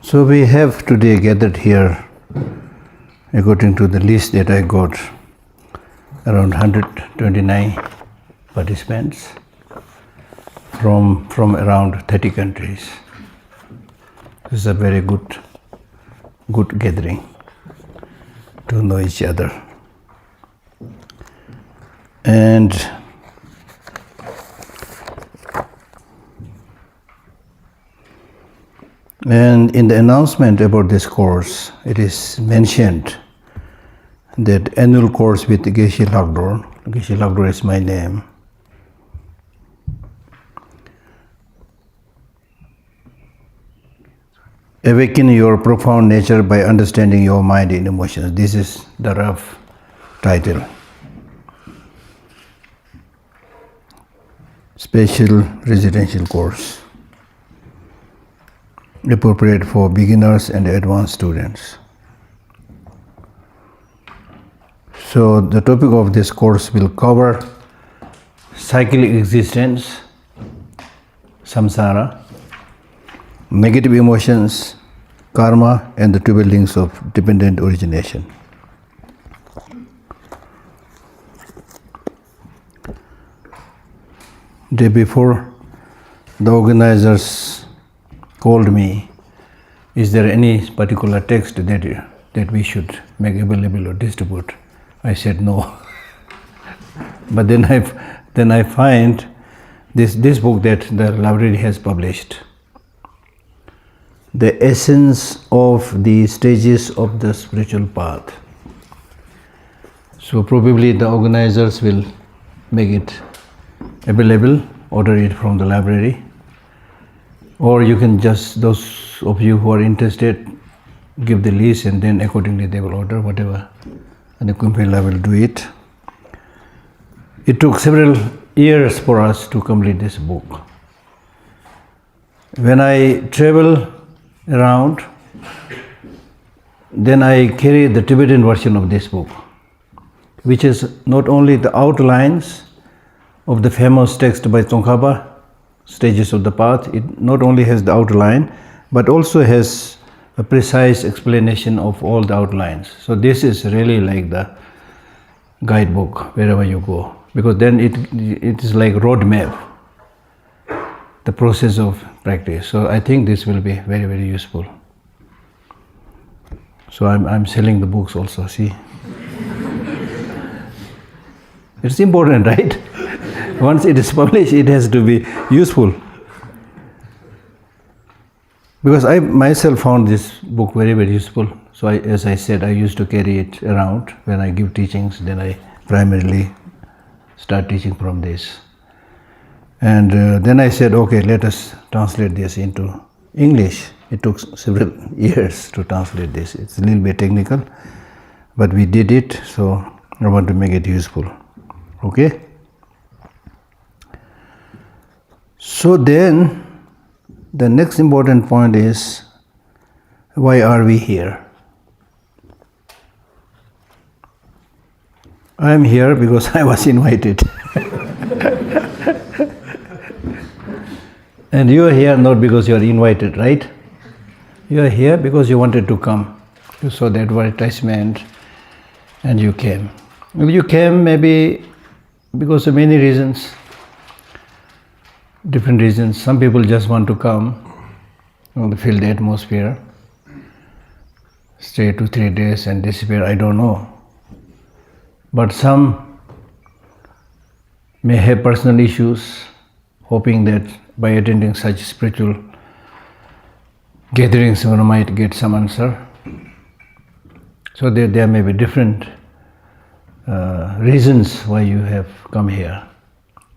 So we have today gathered here, according to the list that I got, around 129 participants from around 30 countries. This is a very good gathering to know each other. And in the announcement about this course, it is mentioned that annual course with Geshe Lhakdor, Geshe Lhakdor is my name, Awaken your profound nature by understanding your mind and emotions. This is the rough title. Special residential course, appropriate for beginners and advanced students. So the topic of this course will cover cyclic existence, samsara, negative emotions, karma, and the 12 links of dependent origination. Day before, the organizers called me, is there any particular text that we should make available or distribute? I said no. But then I find this book that the library has published, The Essence of the Stages of the Spiritual Path. So probably the organizers will make it available, order it from the library, or you can just, those of you who are interested, give the list and then accordingly they will order whatever, and the Kumbhela will do it. It took several years for us to complete this book. When I travel around, then I carry the Tibetan version of this book, which is not only the outlines of the famous text by Tsongkhapa, Stages of the Path. It not only has the outline, but also has a precise explanation of all the outlines. So this is really like the guidebook wherever you go, because then it is like road map, the process of practice. So I think this will be very, very useful. So I'm selling the books also, see. It's important, right? Once it is published, it has to be useful. Because I myself found this book very, very useful. So as I said, I used to carry it around when I give teachings. Then I primarily start teaching from this. And then I said, okay, let us translate this into English. It took several years to translate this. It's a little bit technical, but we did it, so I want to make it useful. Okay? So then, the next important point is, why are we here? I am here because I was invited. And you are here not because you are invited, right? You are here because you wanted to come. You saw the advertisement and you came. You came maybe because of many reasons, different reasons. Some people just want to come, to feel the atmosphere, stay 2-3 days and disappear, I don't know. But some may have personal issues, hoping that by attending such spiritual gatherings one might get some answer. So there may be different reasons why you have come here.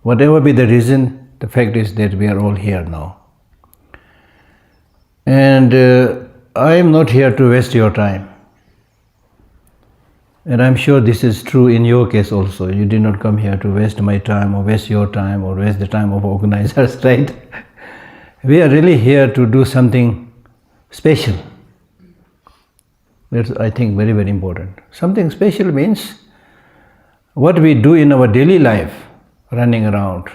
Whatever be the reason, the fact is that we are all here now. And I am not here to waste your time. And I'm sure this is true in your case also. You did not come here to waste my time or waste your time or waste the time of organizers, right? We are really here to do something special. That's, I think, very, very important. Something special means what we do in our daily life, running around.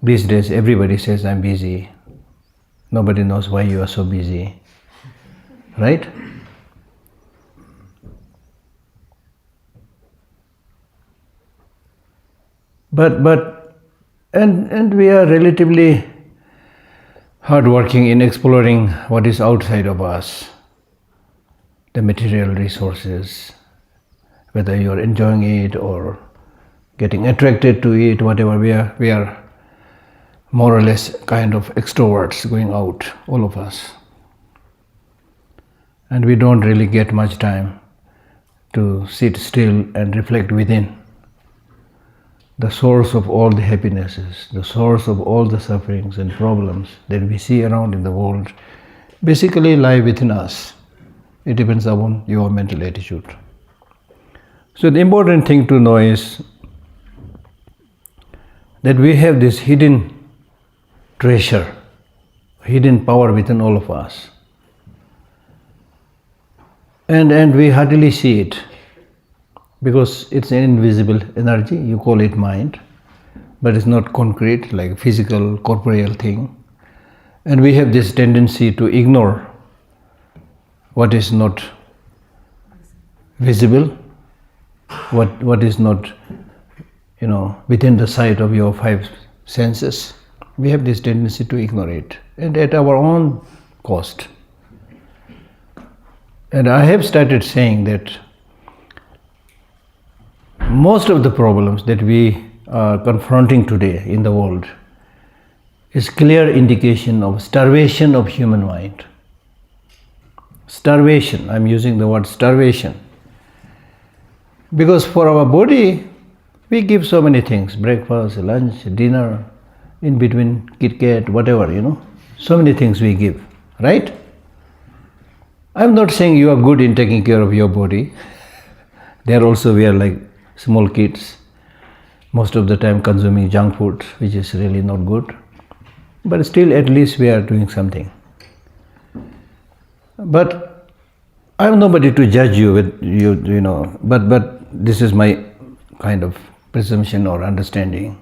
These days everybody says, I'm busy. Nobody knows why you are so busy. right? And we are relatively hardworking in exploring what is outside of us, the material resources, whether you are enjoying it or getting attracted to it, whatever. We are more or less kind of extroverts going out, all of us. And we don't really get much time to sit still and reflect within. The source of all the happinesses, the source of all the sufferings and problems that we see around in the world basically lie within us. It depends upon your mental attitude. So the important thing to know is that we have this hidden treasure, hidden power within all of us. And we hardly see it because it's an invisible energy. You call it mind, but it's not concrete, like a physical, corporeal thing. And we have this tendency to ignore what is not visible, what is not, within the sight of your five senses. We have this tendency to ignore it, and at our own cost. And I have started saying that most of the problems that we are confronting today in the world is clear indication of starvation of human mind. Starvation, I'm using the word starvation. Because for our body, we give so many things, breakfast, lunch, dinner, in between Kit Kat, whatever, so many things we give, right? I'm not saying you are good in taking care of your body. There also we are like small kids, most of the time consuming junk food, which is really not good. But still, at least we are doing something. But I'm nobody to judge you with but this is my kind of presumption or understanding.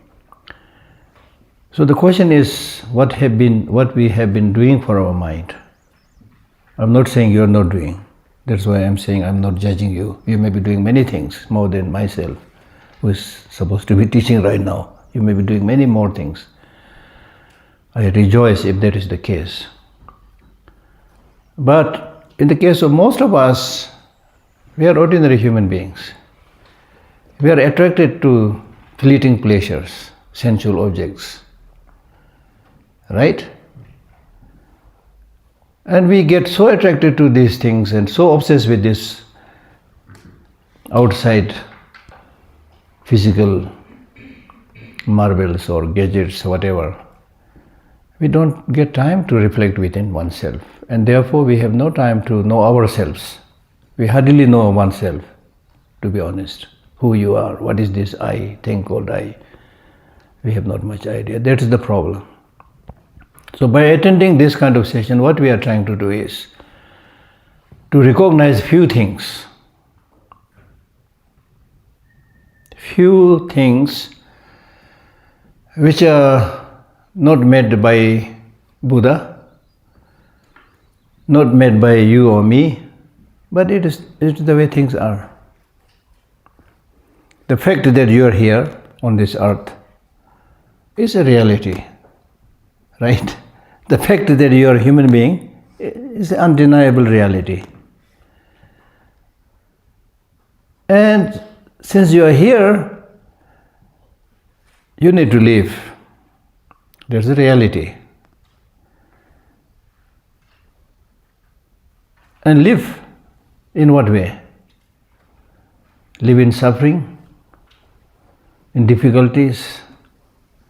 So the question is, what we have been doing for our mind. I'm not saying you're not doing. That's why I'm saying I'm not judging you. You may be doing many things more than myself, who is supposed to be teaching right now. You may be doing many more things. I rejoice if that is the case. But in the case of most of us, we are ordinary human beings. We are attracted to fleeting pleasures, sensual objects, right? And we get so attracted to these things and so obsessed with this outside physical marvels or gadgets, whatever. We don't get time to reflect within oneself, and therefore we have no time to know ourselves. We hardly know oneself, to be honest. Who you are, what is this I, thing called I? We have not much idea. That is the problem. So by attending this kind of session, what we are trying to do is to recognize few things which are not made by Buddha, not made by you or me, but it's the way things are. The fact that you are here on this earth is a reality, right? The fact that you are a human being is an undeniable reality. And since you are here, you need to live. There's a reality. And live in what way? Live in suffering, in difficulties,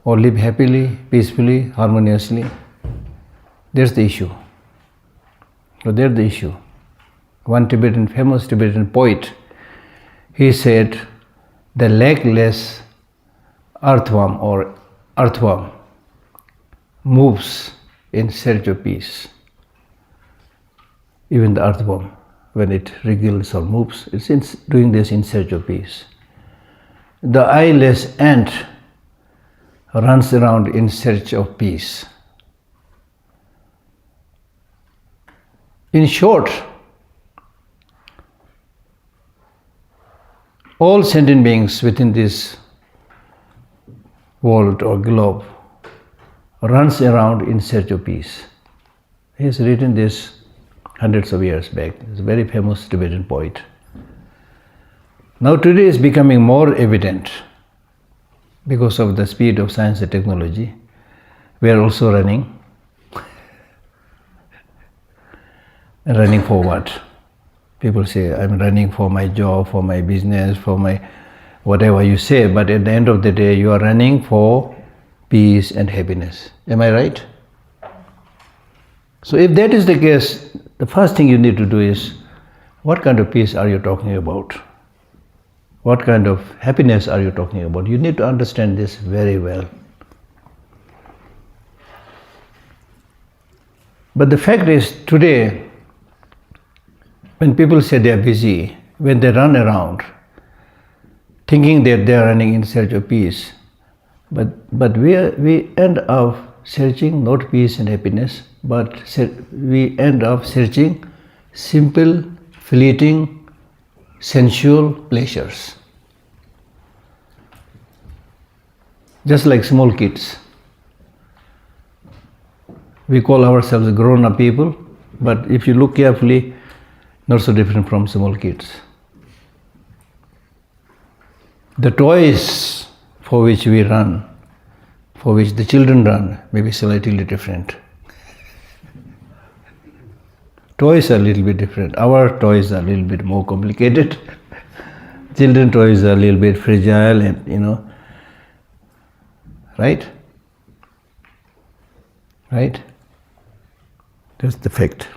or live happily, peacefully, harmoniously. That's the issue. So there's the issue. One famous Tibetan poet, he said, the legless earthworm or earthworm moves in search of peace. Even the earthworm, when it wriggles or moves, it's doing this in search of peace. The eyeless ant runs around in search of peace. In short, all sentient beings within this world or globe runs around in search of peace. He has written this hundreds of years back. He's a very famous Tibetan poet. Now today is becoming more evident because of the speed of science and technology. We are also running. And running for what? People say, I'm running for my job, for my business, for my whatever you say, but at the end of the day, you are running for peace and happiness. Am I right? So if that is the case, the first thing you need to do is, what kind of peace are you talking about? What kind of happiness are you talking about? You need to understand this very well. But the fact is, today, when people say they are busy, when they run around, thinking that they are running in search of peace, but we end up searching not peace and happiness, but we end up searching simple, fleeting, sensual pleasures. Just like small kids. We call ourselves grown-up people, but if you look carefully, not so different from small kids. The toys for which we run, for which the children run, may be slightly different. Toys are a little bit different. Our toys are a little bit more complicated. Children toys are a little bit fragile and, right? Right? That's the fact.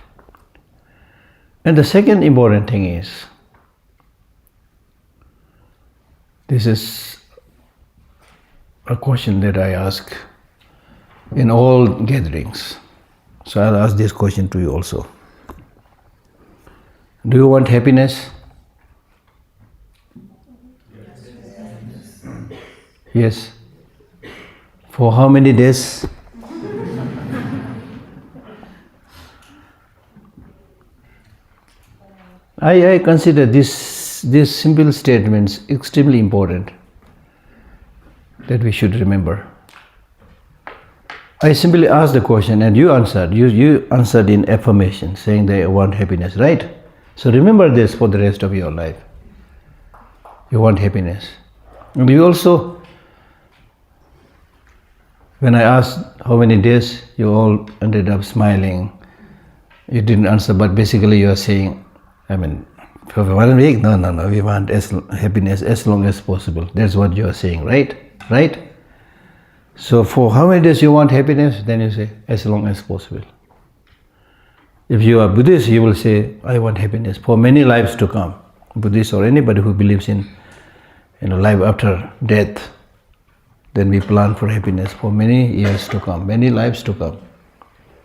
And the second important thing is, this is a question that I ask in all gatherings. So I'll ask this question to you also. Do you want happiness? Yes. For how many days? I consider these simple statements extremely important that we should remember. I simply asked the question and you answered. You answered in affirmation, saying that I want happiness, right? So remember this for the rest of your life. You want happiness. And you also, when I asked how many days, you all ended up smiling. You didn't answer, but basically you are saying, for 1 week, no, we want happiness as long as possible. That's what you are saying, right? Right? So for how many days you want happiness? Then you say, as long as possible. If you are Buddhist, you will say, I want happiness for many lives to come. Buddhist or anybody who believes in life after death, then we plan for happiness for many years to come, many lives to come.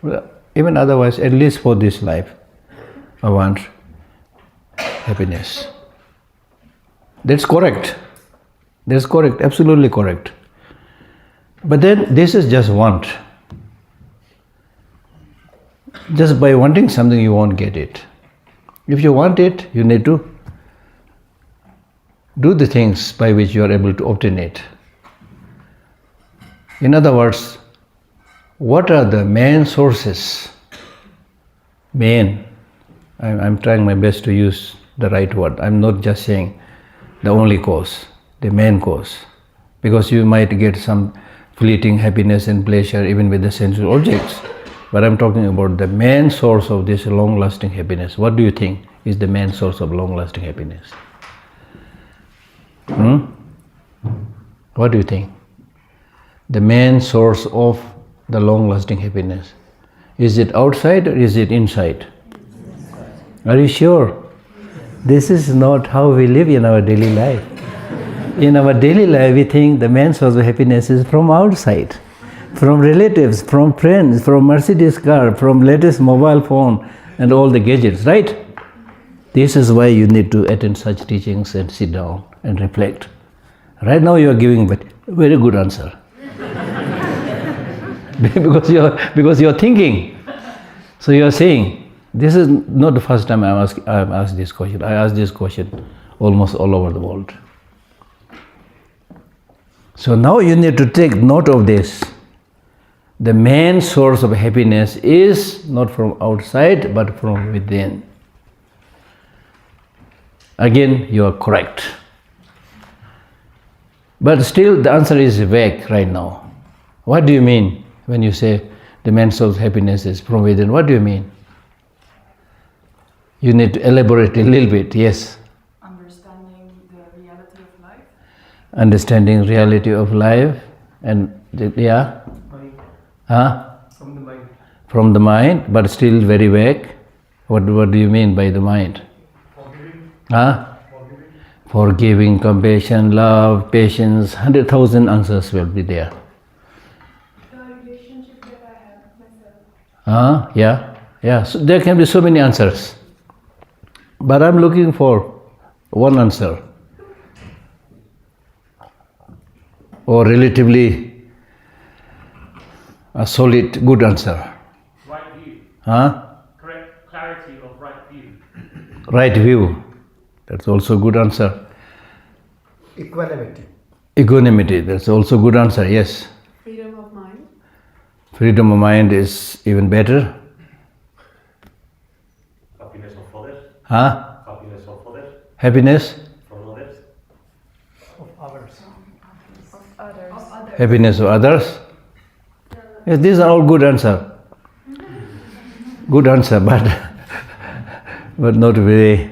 Well, even otherwise, at least for this life, I want happiness. That's correct. That's correct, absolutely correct. But then this is just want. Just by wanting something, you won't get it. If you want it, you need to do the things by which you are able to obtain it. In other words, what are the main sources? I'm trying my best to use the right word. I'm not just saying the only cause, the main cause. Because you might get some fleeting happiness and pleasure even with the sensual objects. But I'm talking about the main source of this long-lasting happiness. What do you think is the main source of long-lasting happiness? What do you think? The main source of the long-lasting happiness. Is it outside or is it inside? Are you sure? This is not how we live in our daily life. In our daily life, we think the main source of happiness is from outside, from relatives, from friends, from Mercedes car, from latest mobile phone and all the gadgets, right? This is why you need to attend such teachings and sit down and reflect. Right now you are giving a very good answer. because you are thinking. So you are saying, this is not the first time I've asked this question. I ask this question almost all over the world. So now you need to take note of this. The main source of happiness is not from outside but from within. Again, you are correct. But still the answer is vague right now. What do you mean when you say the main source of happiness is from within? What do you mean? You need to elaborate a little bit, yes. Understanding the reality of life. Understanding reality of life and yeah? Mind. Huh? From the mind. From the mind, but still very vague. What do you mean by the mind? Forgiving. Huh? Forgiving. Forgiving, compassion, love, patience, 100,000 answers will be there. The relationship that I have with myself. Yeah. So there can be so many answers. But I'm looking for one answer. Or relatively a solid, good answer. Right view. Huh? Correct clarity of right view. Right view. That's also a good answer. Equanimity. Equanimity. That's also a good answer, yes. Freedom of mind. Freedom of mind is even better. Happiness of others. Huh? Happiness of others. Happiness? From others. Of others. Of others. Happiness of others? Yes, these are all good answer. Good answer, but but not very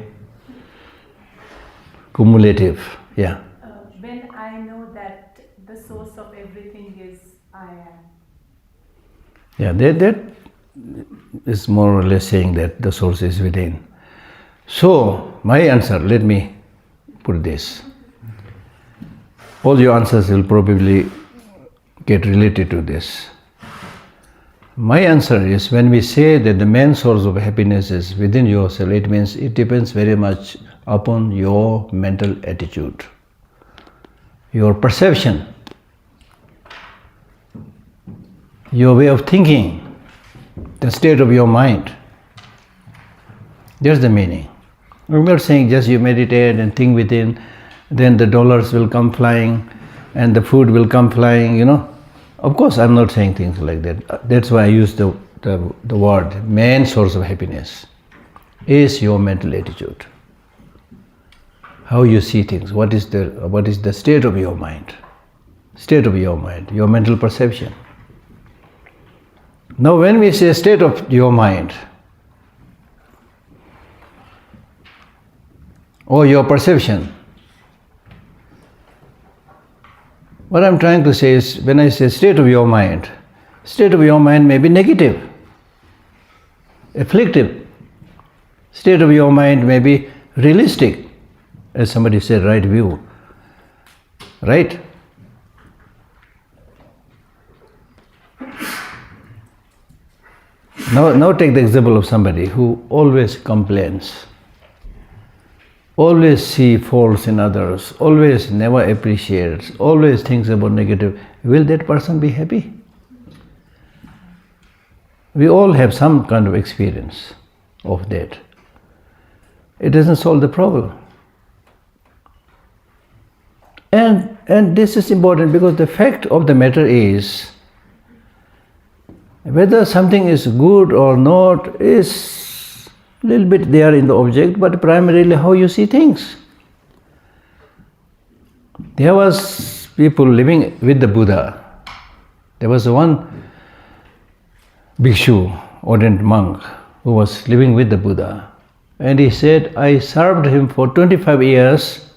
cumulative. Yeah. When I know that the source of everything is I am. Yeah, that is more or less saying that the source is within. So, my answer, let me put this. All your answers will probably get related to this. My answer is, when we say that the main source of happiness is within yourself, it means it depends very much upon your mental attitude, your perception, your way of thinking, the state of your mind. There's the meaning. I'm not saying just you meditate and think within, then the dollars will come flying and the food will come flying, Of course, I'm not saying things like that. That's why I use the word main source of happiness is your mental attitude. How you see things, what is the state of your mind? State of your mind, your mental perception. Now when we say state of your mind or your perception, what I'm trying to say is, when I say state of your mind may be negative, afflictive. State of your mind may be realistic, as somebody said, right view. Right? Now take the example of somebody who always complains, always see faults in others, always never appreciates, always thinks about negative. Will that person be happy? We all have some kind of experience of that. It doesn't solve the problem. And this is important because the fact of the matter is, whether something is good or not is a little bit there in the object, but primarily how you see things. There was people living with the Buddha. There was one bhikshu, ordained monk, who was living with the Buddha. And he said, I served him for 25 years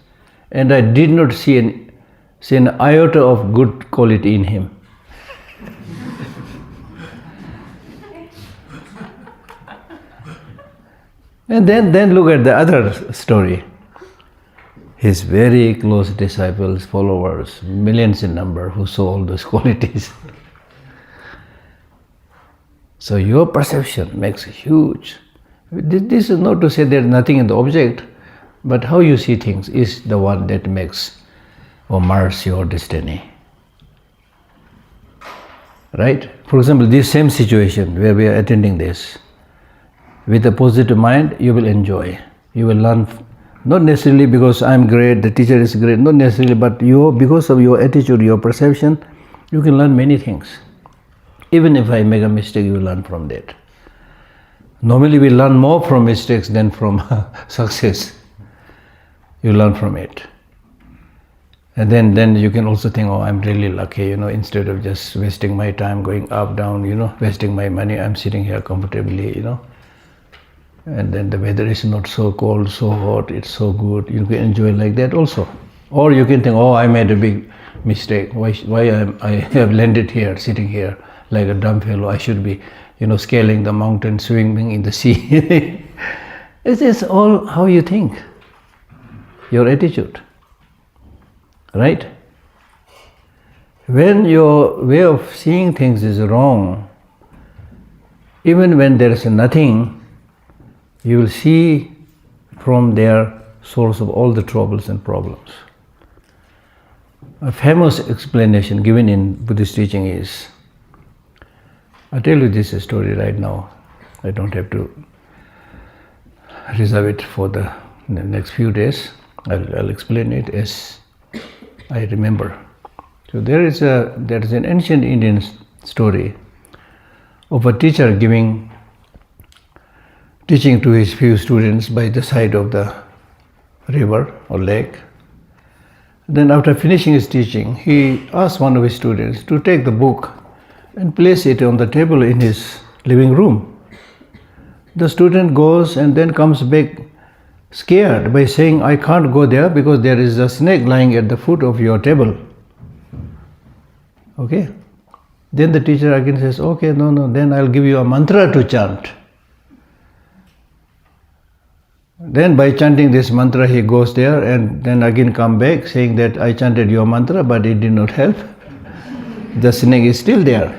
and I did not see an iota of good quality in him. And then look at the other story. His very close disciples, followers, millions in number, who saw all those qualities. So your perception makes huge. This is not to say there's nothing in the object, but how you see things is the one that makes or mars your destiny. Right? For example, this same situation where we are attending this, with a positive mind, you will enjoy. You will learn Not necessarily because I'm great, the teacher is great, not necessarily, but because of your attitude, your perception, you can learn many things. Even if I make a mistake, you learn from that. Normally we learn more from mistakes than from success. You learn from it. And then you can also think, oh, I'm really lucky, instead of just wasting my time going up, down, wasting my money, I'm sitting here comfortably, And then the weather is not so cold, so hot, it's so good. You can enjoy like that also. Or you can think, oh, I made a big mistake. Why I have landed here, sitting here like a dumb fellow. I should be, scaling the mountain, swimming in the sea. It's all how you think, your attitude, right? When your way of seeing things is wrong, even when there is nothing, you will see from their source of all the troubles and problems. A famous explanation given in Buddhist teaching is, I'll tell you this story right now. I don't have to reserve it for the next few days. I'll explain it as I remember. So there is an ancient Indian story of a teacher teaching to his few students by the side of the river or lake. Then after finishing his teaching, he asked one of his students to take the book and place it on the table in his living room. The student goes and then comes back scared by saying, I can't go there because there is a snake lying at the foot of your table. Okay? Then the teacher again says, okay, no, then I'll give you a mantra to chant. Then by chanting this mantra, he goes there and then again come back saying that I chanted your mantra, but it did not help. The snake is still there.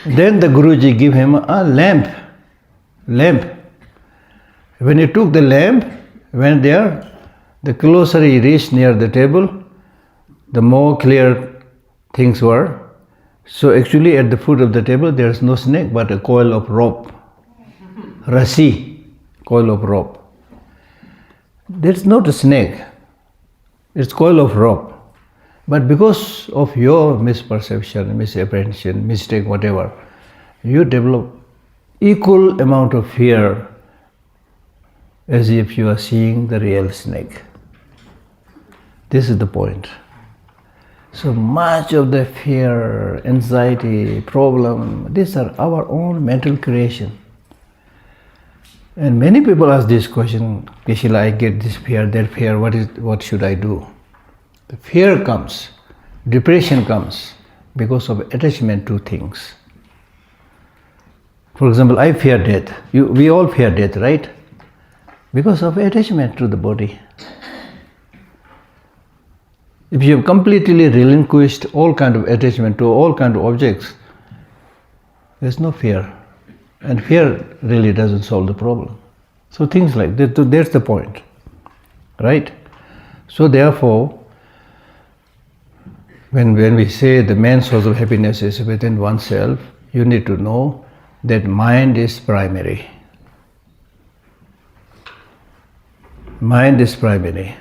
Then the Guruji give him a lamp. When he took the lamp, went there, the closer he reached near the table, the more clear things were. So actually at the foot of the table there is no snake but a coil of rope. Rasi, coil of rope. That's not a snake, it's coil of rope. But because of your misperception, misapprehension, mistake, whatever, you develop equal amount of fear as if you are seeing the real snake. This is the point. So much of the fear, anxiety, problem, these are our own mental creation. And many people ask this question, Geshe, I get this fear, that fear, what should I do? The fear comes, depression comes because of attachment to things. For example, I fear death. We all fear death, right? Because of attachment to the body. If you have completely relinquished all kind of attachment to all kind of objects, there's no fear. And fear really doesn't solve the problem. So things like that, that's the point, right? So therefore, when we say the main source of happiness is within oneself, you need to know that mind is primary. Mind is primary.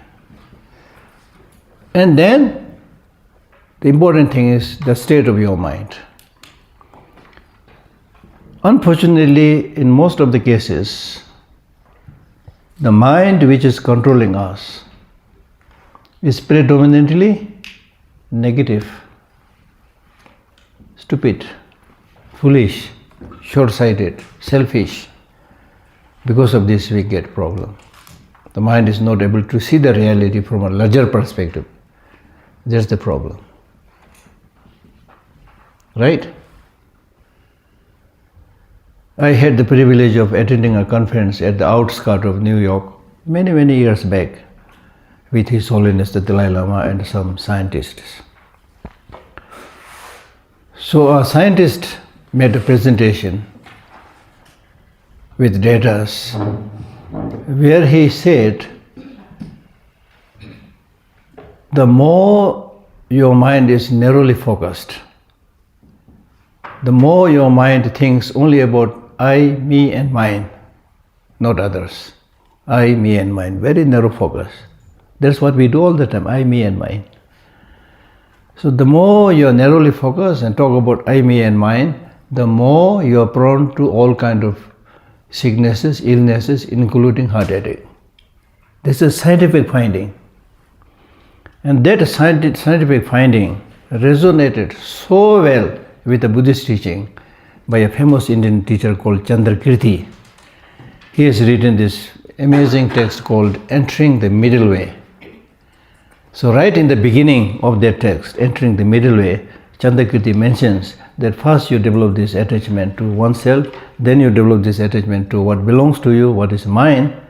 And then the important thing is the state of your mind. Unfortunately, in most of the cases, the mind which is controlling us is predominantly negative, stupid, foolish, short-sighted, selfish. Because of this we get problem. The mind is not able to see the reality from a larger perspective. That's the problem. Right? I had the privilege of attending a conference at the outskirts of New York many years back with His Holiness the Dalai Lama and some scientists. So a scientist made a presentation with data where he said, the more your mind is narrowly focused, the more your mind thinks only about I, me and mine, not others. I, me and mine, very narrow focus. That's what we do all the time, I, me and mine. So the more you are narrowly focused and talk about I, me and mine, the more you are prone to all kind of sicknesses, illnesses, including heart attack. This is scientific finding. And that scientific finding resonated so well with the Buddhist teaching by a famous Indian teacher called Chandrakirti. He has written this amazing text called Entering the Middle Way. So right in the beginning of that text, Entering the Middle Way, Chandrakirti mentions that first you develop this attachment to oneself, then you develop this attachment to what belongs to you, what is mine,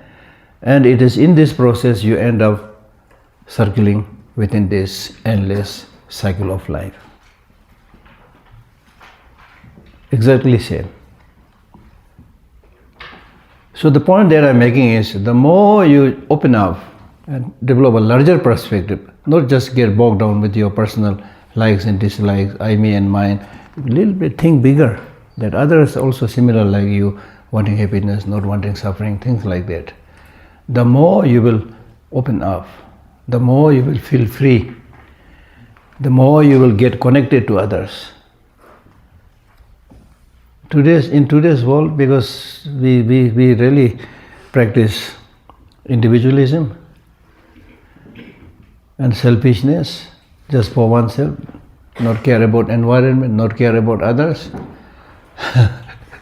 and it is in this process you end up circling within this endless cycle of life. Exactly same. So the point that I'm making is, the more you open up and develop a larger perspective, not just get bogged down with your personal likes and dislikes, I, me and mine, a little bit think bigger, that others also similar like you, wanting happiness, not wanting suffering, things like that. The more you will open up, the more you will feel free, the more you will get connected to others. In today's world, because we really practice individualism and selfishness, just for oneself, not care about environment, not care about others.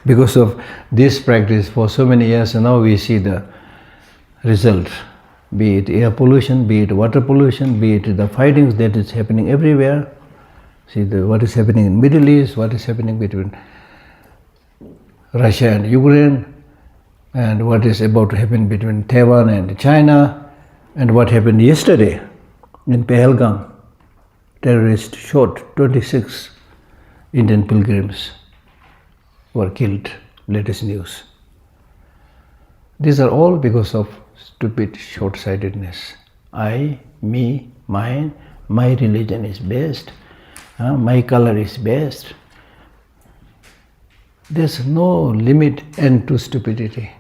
Because of this practice for so many years, and now we see the result, be it air pollution, be it water pollution, be it the fightings that is happening everywhere. See what is happening in Middle East, what is happening between Russia and Ukraine, and what is about to happen between Taiwan and China, and what happened yesterday in Pahalgam. Terrorists shot 26 Indian pilgrims were killed, latest news. These are all because of stupid short-sightedness. I, me, mine, my religion is best, my color is best. There's no limit end to stupidity.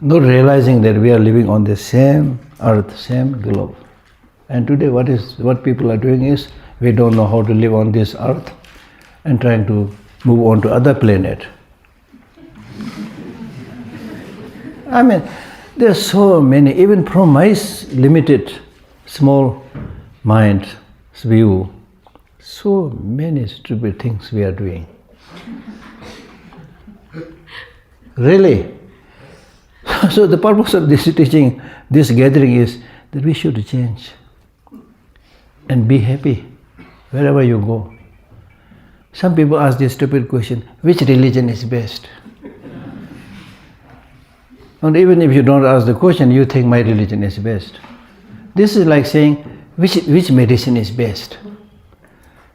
Not realizing that we are living on the same earth, same globe. And today what people are doing is, we don't know how to live on this earth and trying to move on to other planet. I mean, there's so many, even from my limited, small mind's view, so many stupid things we are doing. Really. So the purpose of this teaching, this gathering is that we should change and be happy wherever you go. Some people ask this stupid question, which religion is best? And even if you don't ask the question, you think my religion is best. This is like saying, which medicine is best?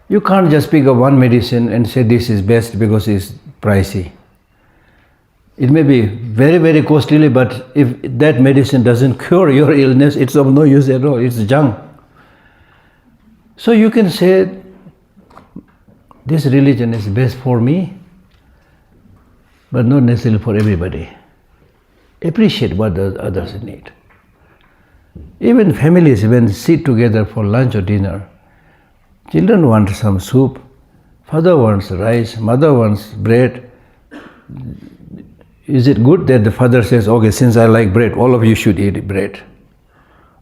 You can't just pick up one medicine and say this is best because it's pricey. It may be very, very costly, but if that medicine doesn't cure your illness, it's of no use at all, it's junk. So you can say, this religion is best for me, but not necessarily for everybody. Appreciate what the others need. Even families, when sit together for lunch or dinner, children want some soup, father wants rice, mother wants bread. Is it good that the father says, okay, since I like bread, all of you should eat bread,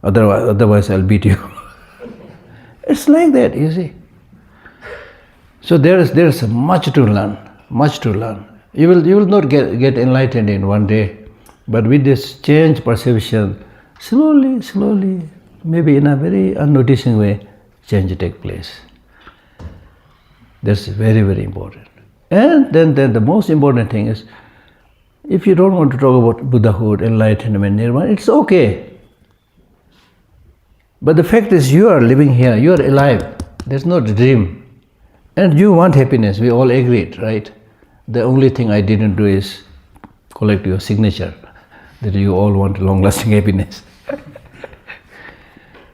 otherwise I'll beat you? It's like that, you see. So there's much to learn, much to learn. You will not get enlightened in one day, but with this change perception, slowly, maybe in a very unnoticing way, change take place. That's very, very important. And then the most important thing is, if you don't want to talk about Buddhahood, enlightenment, nirvana, it's okay. But the fact is, you are living here, you are alive. There's no dream. And you want happiness, we all agreed, right? The only thing I didn't do is collect your signature that you all want long-lasting happiness.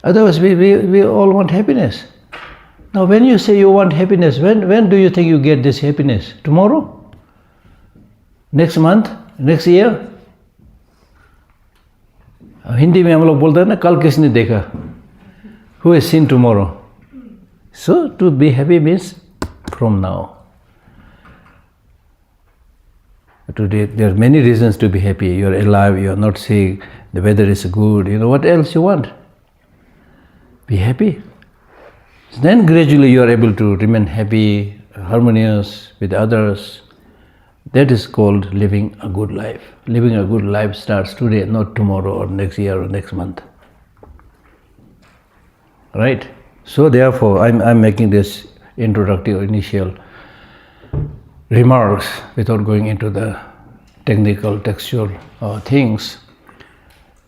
Otherwise, we all want happiness. Now, when you say you want happiness, when do you think you get this happiness? Tomorrow? Next month? Next year? Hindi में हम लोग बोलते हैं ना, कल किसने देखा? Who has seen tomorrow? So to be happy means from now. Today there are many reasons to be happy. You are alive, you are not sick, the weather is good, what else you want? Be happy. Then gradually you are able to remain happy, harmonious with others. That is called living a good life. Living a good life starts today, not tomorrow or next year or next month. Right? So therefore, I'm making this introductive initial remarks without going into the technical, textual things,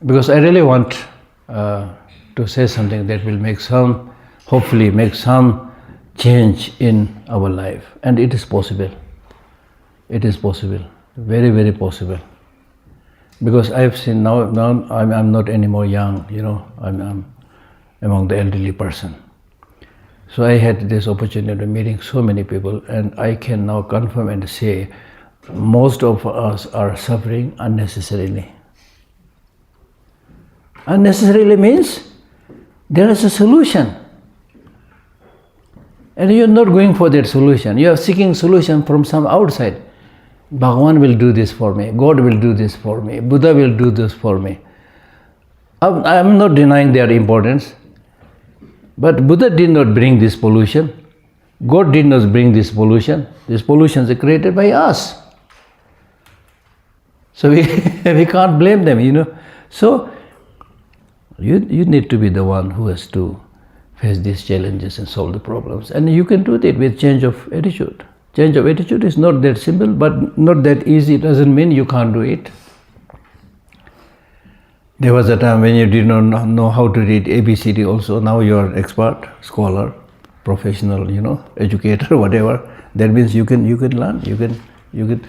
because I really want to say something that will hopefully make some change in our life. And it is possible. It is possible. Very, very possible. Because I've seen now I'm not anymore young, I'm among the elderly person. So I had this opportunity of meeting so many people, and I can now confirm and say most of us are suffering unnecessarily. Unnecessarily means there is a solution. And you're not going for that solution. You are seeking solution from some outside. Bhagavan will do this for me. God will do this for me. Buddha will do this for me. I'm not denying their importance. But Buddha did not bring this pollution. God did not bring this pollution. These pollutions are created by us. So we can't blame them, So you need to be the one who has to face these challenges and solve the problems. And you can do it with change of attitude. Change of attitude is not that simple, but not that easy. It doesn't mean you can't do it. There was a time when you did not know how to read ABCD also. Now you are expert, scholar, professional, educator, whatever. That means you can learn, you can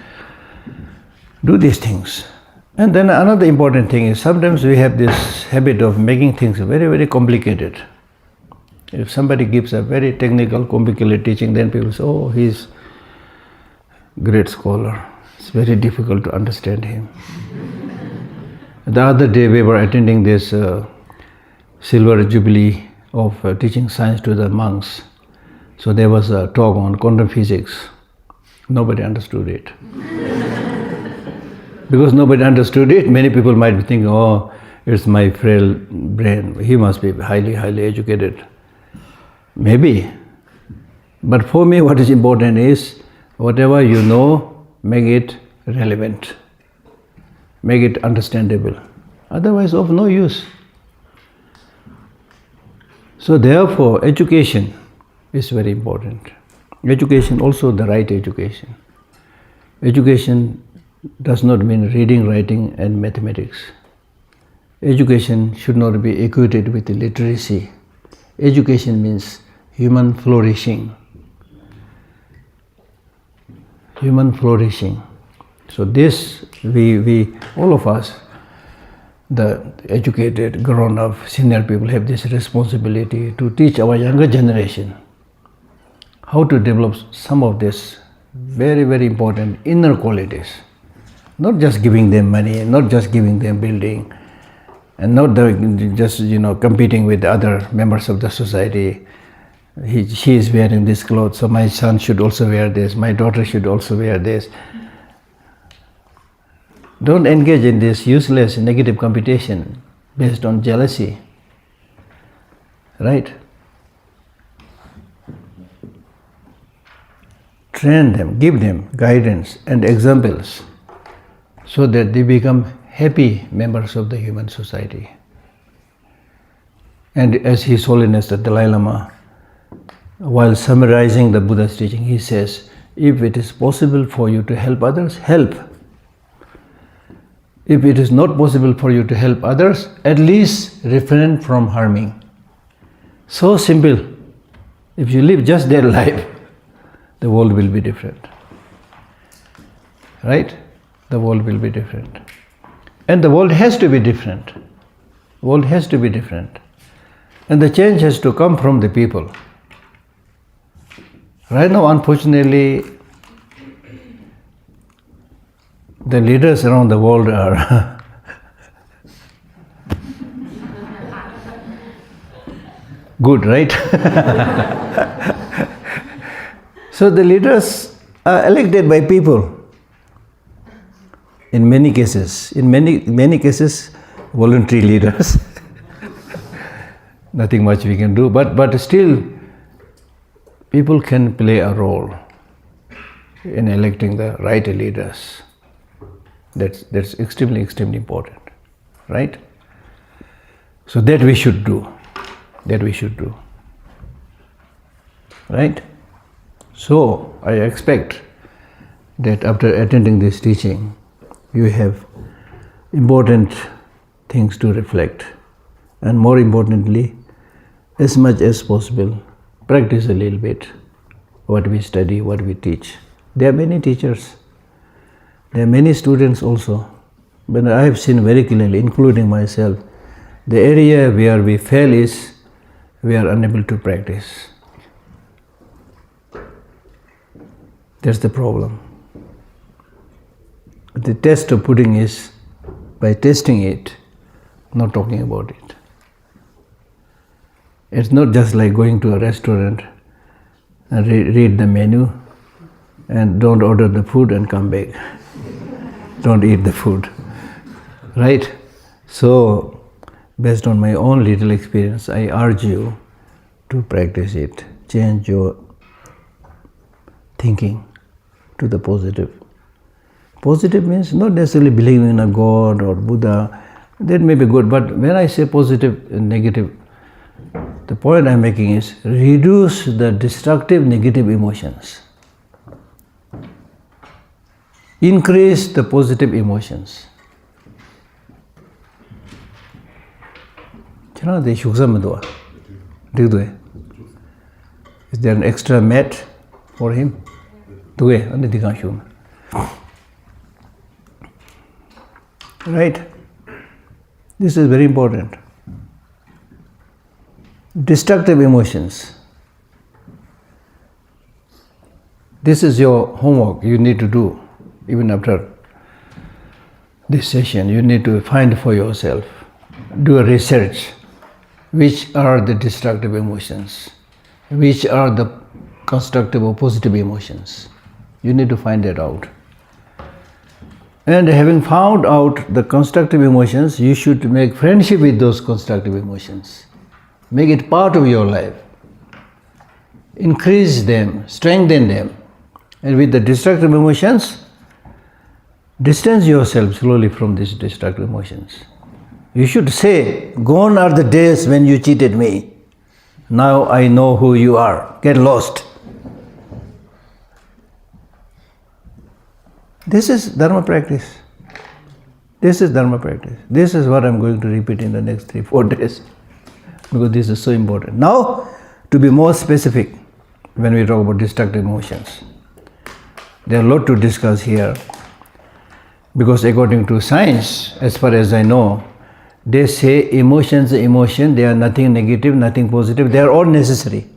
do these things. And then another important thing is sometimes we have this habit of making things very, very complicated. If somebody gives a very technical, complicated teaching, then people say, oh, he's great scholar. It's very difficult to understand him. The other day we were attending this silver jubilee of teaching science to the monks. So there was a talk on quantum physics. Nobody understood it. Because nobody understood it, many people might be thinking, oh, it's my frail brain. He must be highly, highly educated. Maybe. But for me, what is important is whatever you know, make it relevant. Make it understandable. Otherwise, of no use. So therefore, education is very important. Education, also the right education. Education does not mean reading, writing and mathematics. Education should not be equated with literacy. Education means human flourishing. Human flourishing. So this, we all of us, the educated, grown-up, senior people have this responsibility to teach our younger generation how to develop some of this very, very important inner qualities. Not just giving them money, not just giving them building, and not just competing with the other members of the society. She is wearing this clothes, so my son should also wear this, my daughter should also wear this. Don't engage in this useless negative competition based on jealousy. Right? Train them, give them guidance and examples so that they become happy members of the human society. And as His Holiness the Dalai Lama, while summarizing the Buddha's teaching, he says, if it is possible for you to help others, help. If it is not possible for you to help others, at least refrain from harming. So simple. If you live just their life, the world will be different. Right? The world will be different. And the world has to be different. The world has to be different. And the change has to come from the people. Right now, unfortunately, the leaders around the world are Good, right? So the leaders are elected by people. In many cases, many cases, voluntary leaders. Nothing much we can do, but still, people can play a role in electing the right leaders. That's extremely important, right? So that we should do. Right? So I expect that after attending this teaching, you have important things to reflect, and more importantly, as much as possible, practice a little bit what we study, what we teach. There are many teachers, there are many students also, but I have seen very clearly, including myself, the area where we fail is we are unable to practice. That's the problem. The test of pudding is by tasting it, not talking about it. It's not just like going to a restaurant and read the menu and don't order the food and come back. Don't eat the food. Right? So, based on my own little experience, I urge you to practice it. Change your thinking to the positive. Positive means not necessarily believing in a God or Buddha. That may be good, but when I say positive and negative, the point I'm making is reduce the destructive negative emotions. Increase the positive emotions. Is there an extra mat for him? Right? This is very important. Destructive emotions. This is your homework you need to do. Even after this session, you need to find for yourself. Do a research. Which are the destructive emotions? Which are the constructive or positive emotions? You need to find that out. And having found out the constructive emotions, you should make friendship with those constructive emotions. Make it part of your life. Increase them, strengthen them. And with the destructive emotions, distance yourself slowly from these destructive emotions. You should say, gone are the days when you cheated me. Now I know who you are. Get lost. This is Dharma practice. This is Dharma practice. This is what I'm going to repeat in the next 3-4 days. Because this is so important. Now, to be more specific, when we talk about destructive emotions, there are a lot to discuss here. Because according to science, as far as I know, they say emotions, they are nothing negative, nothing positive, they are all necessary.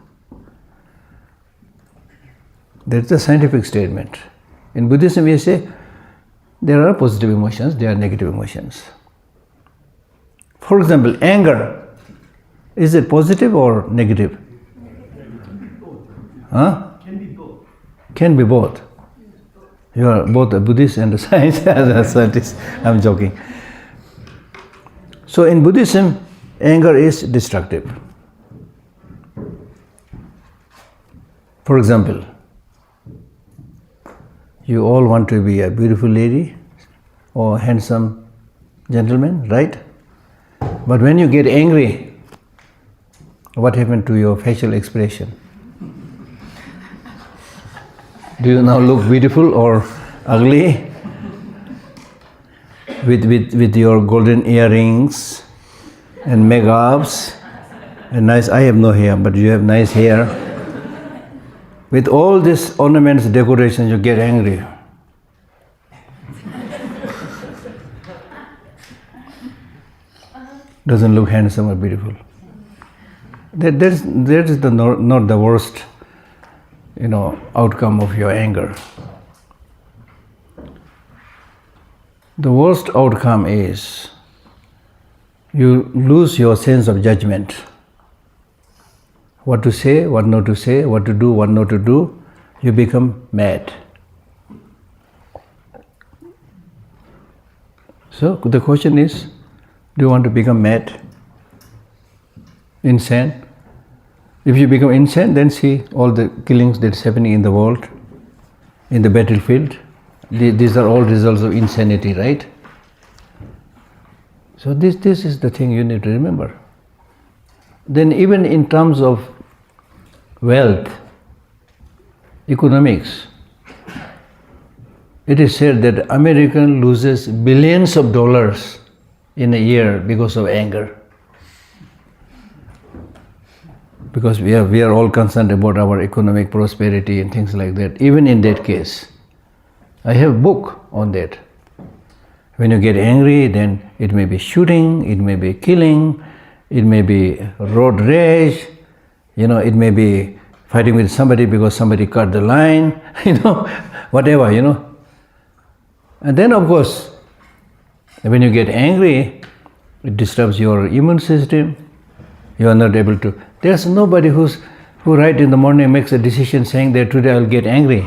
That's a scientific statement. In Buddhism, we say there are positive emotions, there are negative emotions. For example, anger. Is it positive or negative? Huh? Can be both. Can be both. You are both a Buddhist and a scientist. I'm joking. So in Buddhism, anger is destructive. For example, you all want to be a beautiful lady or handsome gentleman, right? But when you get angry, what happened to your facial expression? Do you now look beautiful or ugly? With your golden earrings and makeups and nice, I have no hair, but you have nice hair. With all these ornaments, decorations, you get angry. Doesn't look handsome or beautiful. That is not the worst, outcome of your anger. The worst outcome is you lose your sense of judgment. what to say, what not to say, what to do, what not to do, you become mad. So the question is, do you want to become mad? Insane? If you become insane, then see all the killings that's happening in the world, in the battlefield. These are all results of insanity, right? So this is the thing you need to remember. Then even in terms of wealth, economics, it is said that American loses billions of dollars in a year because of anger. Because we are all concerned about our economic prosperity and things like that. Even in that case, I have a book on that. When you get angry, then it may be shooting, it may be killing, it may be road rage, it may be fighting with somebody because somebody cut the line, whatever, And then of course, when you get angry, it disturbs your immune system. You are not able to. There's nobody who right in the morning makes a decision saying that today I'll get angry.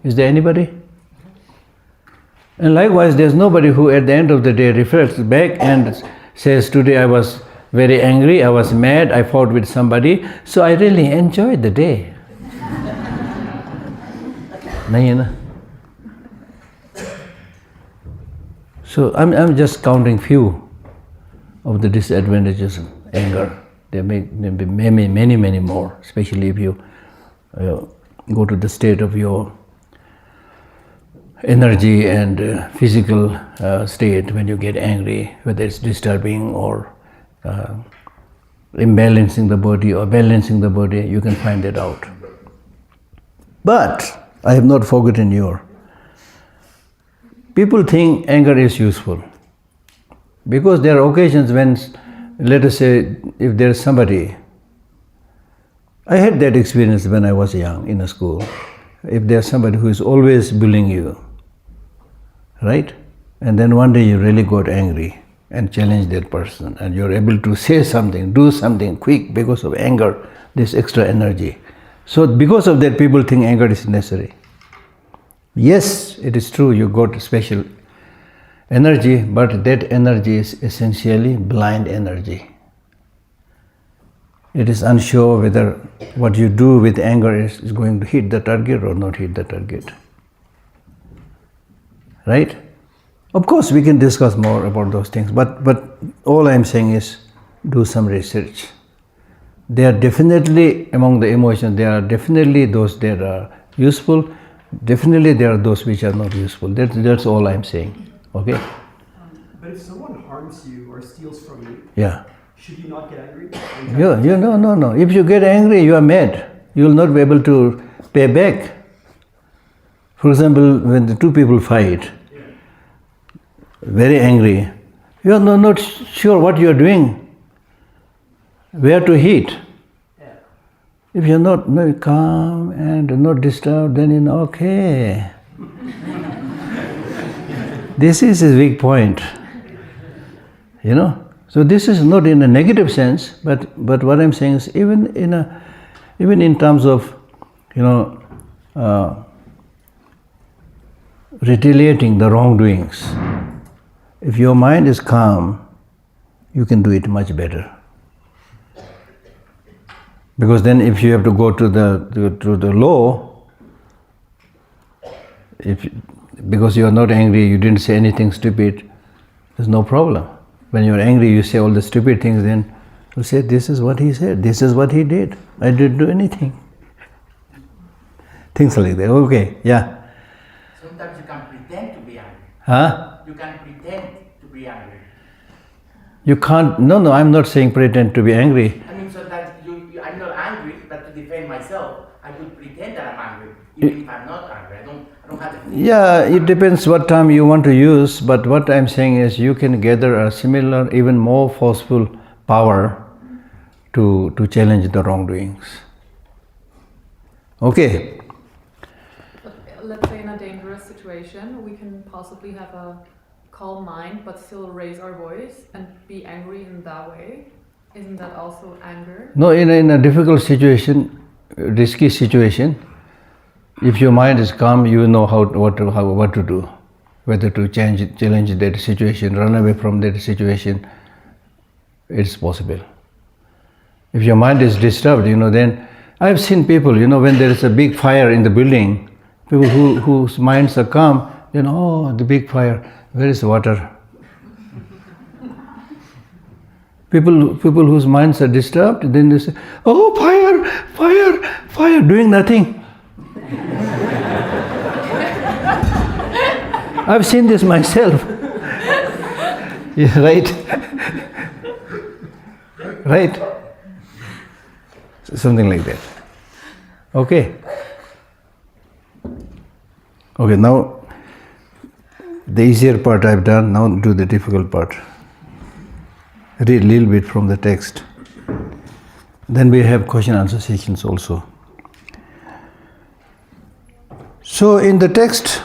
Is there anybody? And likewise, there's nobody who at the end of the day reflects back and says, today I was very angry, I was mad, I fought with somebody, so I really enjoyed the day. So I'm just counting few of the disadvantages of anger. There may be many more, especially if you go to the state of your energy and physical state when you get angry, whether it's disturbing or imbalancing the body or balancing the body, you can find that out. But I have not forgotten your. People think anger is useful because there are occasions when, let us say, if there is somebody, I had that experience when I was young in a school. If there's somebody who is always bullying you, right? And then one day you really got angry and challenged that person, and you're able to say something, do something quick because of anger, this extra energy. So because of that, people think anger is necessary. Yes, it is true, you got special energy, but that energy is essentially blind energy. It is unsure whether what you do with anger is going to hit the target or not hit the target. Right? Of course, we can discuss more about those things, but all I'm saying is do some research. There are definitely, among the emotions, there are definitely those that are useful, definitely there are those which are not useful. That's all I'm saying. Okay? But if someone harms you or steals from you, Yeah. should you not get angry? No. If you get angry, you are mad. You will not be able to pay back. For example, when the two people fight, very angry, you are not sure what you are doing, where to hit. If you are not calm and not disturbed, then okay. This is his weak point. So this is not in a negative sense, but what I'm saying is even in terms of retaliating the wrongdoings, if your mind is calm, you can do it much better. Because then if you have to go to the law, because you are not angry, you didn't say anything stupid, there's no problem. When you're angry, you say all the stupid things, then you say, this is what he said, this is what he did, I didn't do anything. Things like that. Okay, yeah. Sometimes you can pretend to be angry. Huh? You can pretend to be angry. You can't, no, I'm not saying pretend to be angry. I mean, sometimes I'm not angry, but to defend myself, I would pretend that I'm angry. Even if I'm not angry, I don't have the feeling. Yeah, it depends what term you want to use, but what I'm saying is you can gather a similar, even more forceful power to challenge the wrongdoings. Okay. Let's say in a dangerous situation, we can possibly have a calm mind but still raise our voice and be angry in that way. Isn't that also anger? No, in a difficult situation, risky situation, if your mind is calm, you know what to do, whether to challenge that situation, run away from that situation. It's possible. If your mind is disturbed, then I've seen people, when there is a big fire in the building, people whose minds are calm, oh, the big fire, where is water? People whose minds are disturbed, then they say, oh, fire, doing nothing. I've seen this myself. Yeah, right? Right? Something like that. Okay. Okay, now the easier part I've done, now do the difficult part. Read a little bit from the text. Then we have question answer sessions also. So in the text,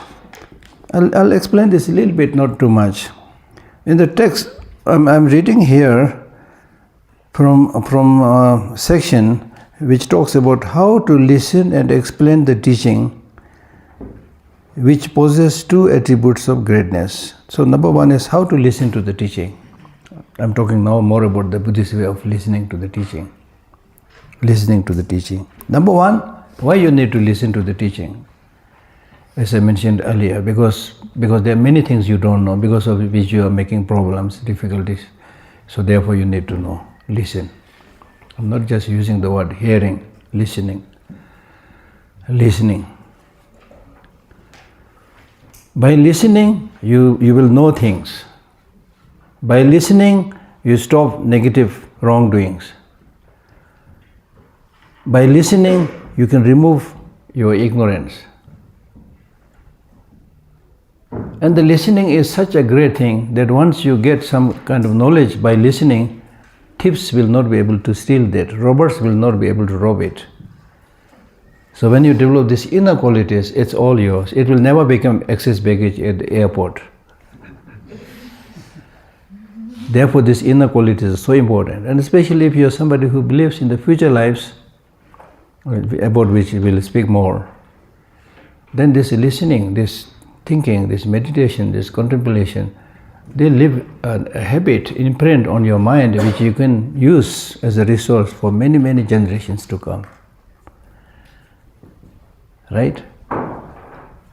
I'll explain this a little bit, not too much. In the text, I'm reading here from a section which talks about how to listen and explain the teaching, which possess two attributes of greatness. So number one is how to listen to the teaching. I'm talking now more about the Buddhist way of listening to the teaching. Listening to the teaching. Number one, why you need to listen to the teaching? As I mentioned earlier, because there are many things you don't know, because of which you are making problems, difficulties. So therefore you need to know, listen. I'm not just using the word hearing, listening. Listening. By listening, you will know things. By listening, you stop negative wrongdoings. By listening, you can remove your ignorance. And the listening is such a great thing that once you get some kind of knowledge by listening, thieves will not be able to steal that, robbers will not be able to rob it. So when you develop these inner qualities, it's all yours. It will never become excess baggage at the airport. Therefore, these inner qualities are so important, and especially if you are somebody who believes in the future lives, about which we will speak more, then this listening, this thinking, this meditation, this contemplation, they leave a habit, imprint on your mind which you can use as a resource for many, many generations to come. Right?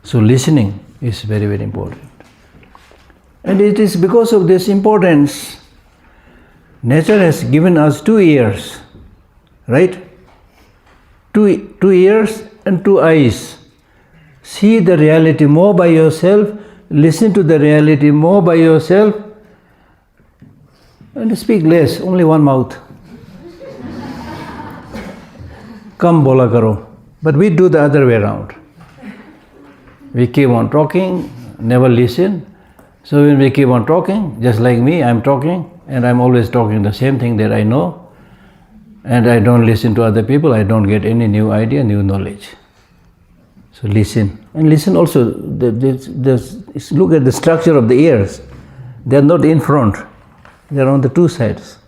So listening is very, very important. And it is because of this importance, nature has given us 2 ears, right? Two ears and 2 eyes. See the reality more by yourself, listen to the reality more by yourself, and speak less, only one mouth. Kam bola karo. But we do the other way around. We keep on talking, never listen. So when we keep on talking, just like me, I'm talking, and I'm always talking the same thing that I know, and I don't listen to other people, I don't get any new idea, new knowledge. So listen. And listen also, look at the structure of the ears. They are not in front, they are on the 2 sides.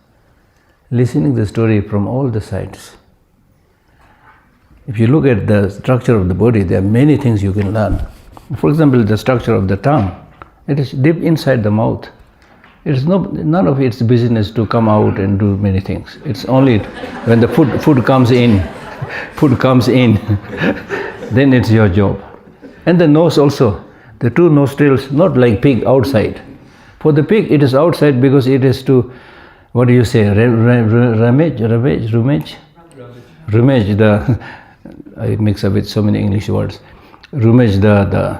Listening the story from all the sides. If you look at the structure of the body, there are many things you can learn. For example, the structure of the tongue. It is deep inside the mouth. It is none of its business to come out and do many things. It's only when the food comes in, then it's your job. And the nose also, the 2 nostrils, not like pig outside. For the pig, it is outside because it is to, what do you say, rummage, I mix up with so many English words. Rummage the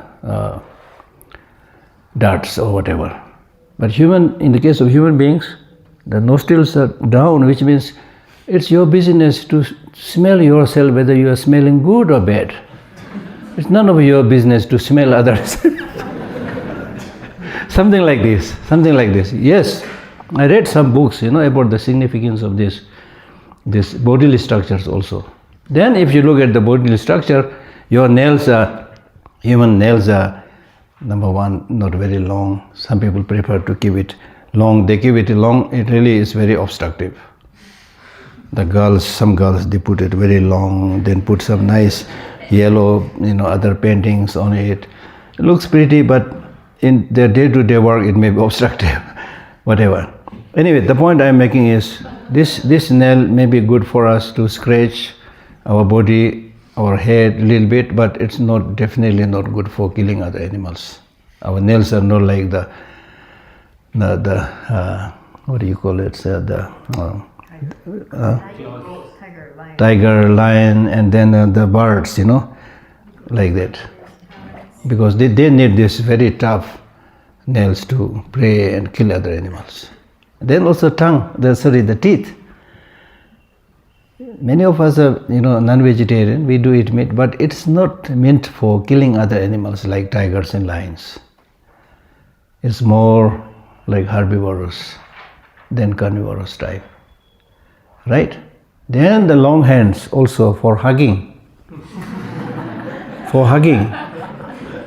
darts or whatever. But in the case of human beings, the nostrils are down, which means it's your business to smell yourself whether you are smelling good or bad. It's none of your business to smell others. Something like this. Yes, I read some books, about the significance of this bodily structures also. Then if you look at the bodily structure, your human nails are, number one, not very long. Some people prefer to keep it long. They keep it long, it really is very obstructive. The girls, some girls, they put it very long, then put some nice yellow, other paintings on it. It looks pretty, but in their day-to-day work, it may be obstructive, whatever. Anyway, the point I'm making is this nail may be good for us to scratch our body, our head a little bit, but it's definitely not good for killing other animals. Our nails are not like the what do you call it? Tiger, lion, and then the birds, like that. Because they need this very tough nails to prey and kill other animals. Then also the teeth. Many of us are, non-vegetarian, we do eat meat, but it's not meant for killing other animals like tigers and lions. It's more like herbivorous than carnivorous type. Right? Then the long hands also for hugging. For hugging.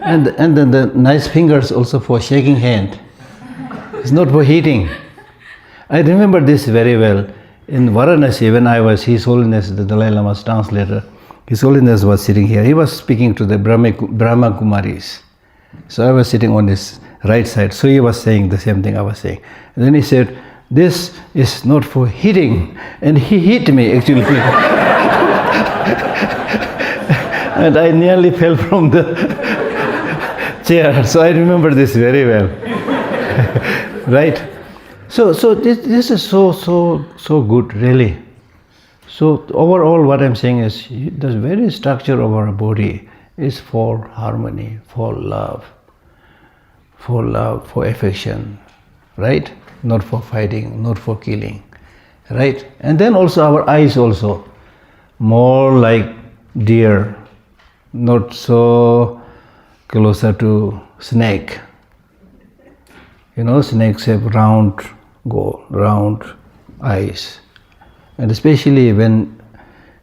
And then the nice fingers also for shaking hand. It's not for eating. I remember this very well. In Varanasi, when I was His Holiness, the Dalai Lama's translator, His Holiness was sitting here. He was speaking to the Brahma Kumaris. So I was sitting on his right side. So he was saying the same thing I was saying. And then he said, "This is not for hitting." And he hit me actually. And I nearly fell from the chair. So I remember this very well. Right? So this is so good, really. So overall, what I'm saying is, the very structure of our body is for harmony, for love, for affection, right? Not for fighting, not for killing, right? And then also our eyes also, more like deer, not so closer to snake. Snakes have round eyes. And especially when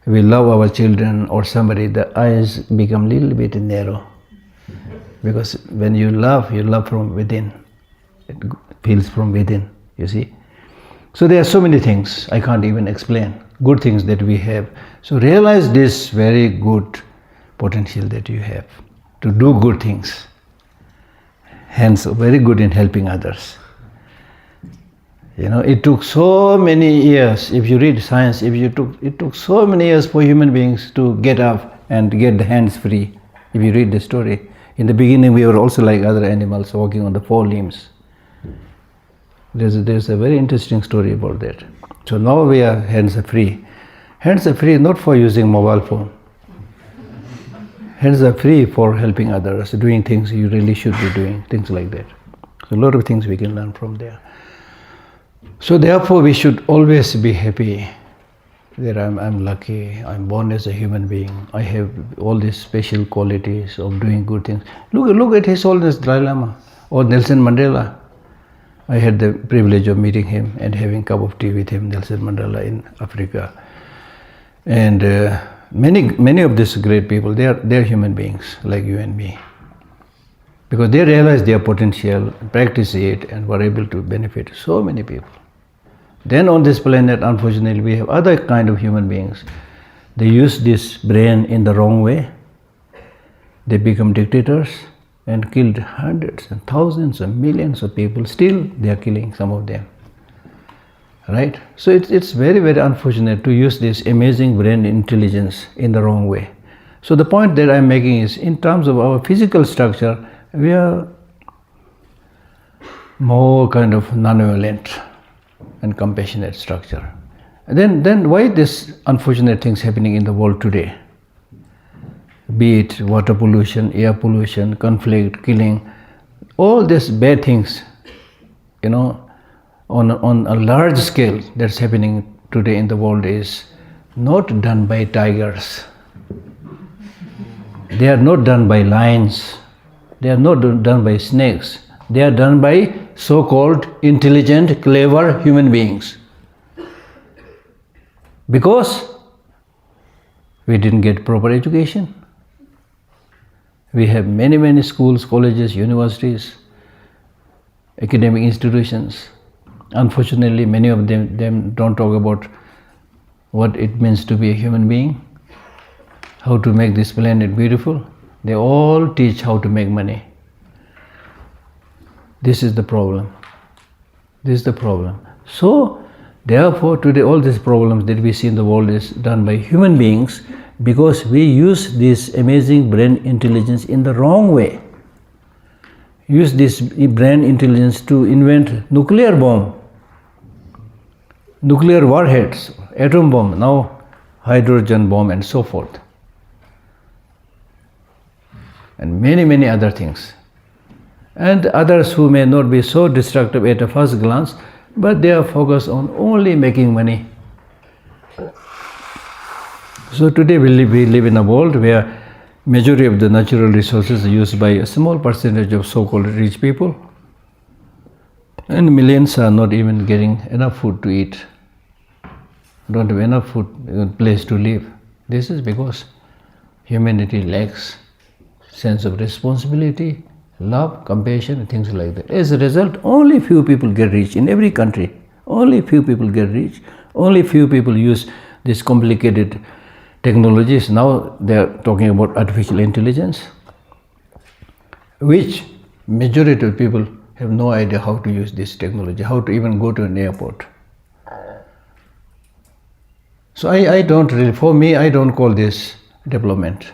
we love our children or somebody, the eyes become a little bit narrow. Because when you love from within. It feels from within, you see. So there are so many things I can't even explain, good things that we have. So realize this very good potential that you have to do good things. Hence, very good in helping others. It took so many years, if you read science, it took so many years for human beings to get up and get the hands free. If you read the story, in the beginning we were also like other animals walking on the four limbs. There's a very interesting story about that. So now we are hands are free. Hands are free not for using mobile phone. Hands are free for helping others, doing things you really should be doing, things like that. So a lot of things we can learn from there. So therefore we should always be happy that I'm lucky, I'm born as a human being, I have all these special qualities of doing good things. Look at His Holiness Dalai Lama or Nelson Mandela. I had the privilege of meeting him and having a cup of tea with him, Nelson Mandela, in Africa. And many of these great people, they're human beings like you and me. Because they realize their potential, practice it, and were able to benefit so many people. Then on this planet, unfortunately, we have other kind of human beings. They use this brain in the wrong way. They become dictators and killed hundreds and thousands and millions of people. Still, they are killing some of them. Right? So it's very, very unfortunate to use this amazing brain intelligence in the wrong way. So the point that I'm making is, in terms of our physical structure, we are more kind of non-violent and compassionate structure. And then why this unfortunate things happening in the world today? Be it water pollution, air pollution, conflict, killing, all these bad things, on a large scale that's happening today in the world is not done by tigers. They are not done by lions. They are not done by snakes. They are done by so-called intelligent, clever human beings. Because we didn't get proper education. We have many schools, colleges, universities, academic institutions. Unfortunately, many of them don't talk about what it means to be a human being, how to make this planet beautiful. They all teach how to make money. This is the problem. This is the problem. So, therefore, today all these problems that we see in the world is done by human beings because we use this amazing brain intelligence in the wrong way. Use this brain intelligence to invent nuclear bomb, nuclear warheads, atom bomb, now hydrogen bomb and so forth. And many, many other things. And others who may not be so destructive at a first glance, but they are focused on only making money. So today we live in a world where majority of the natural resources are used by a small percentage of so-called rich people, and millions are not even getting enough food to eat, don't have enough food, place to live. This is because humanity lacks sense of responsibility, love, compassion, and things like that. As a result, only few people get rich in every country. Only few people get rich. Only few people use these complicated technologies. Now they are talking about artificial intelligence, which majority of people have no idea how to use this technology, how to even go to an airport. So I don't really, for me, I don't call this development.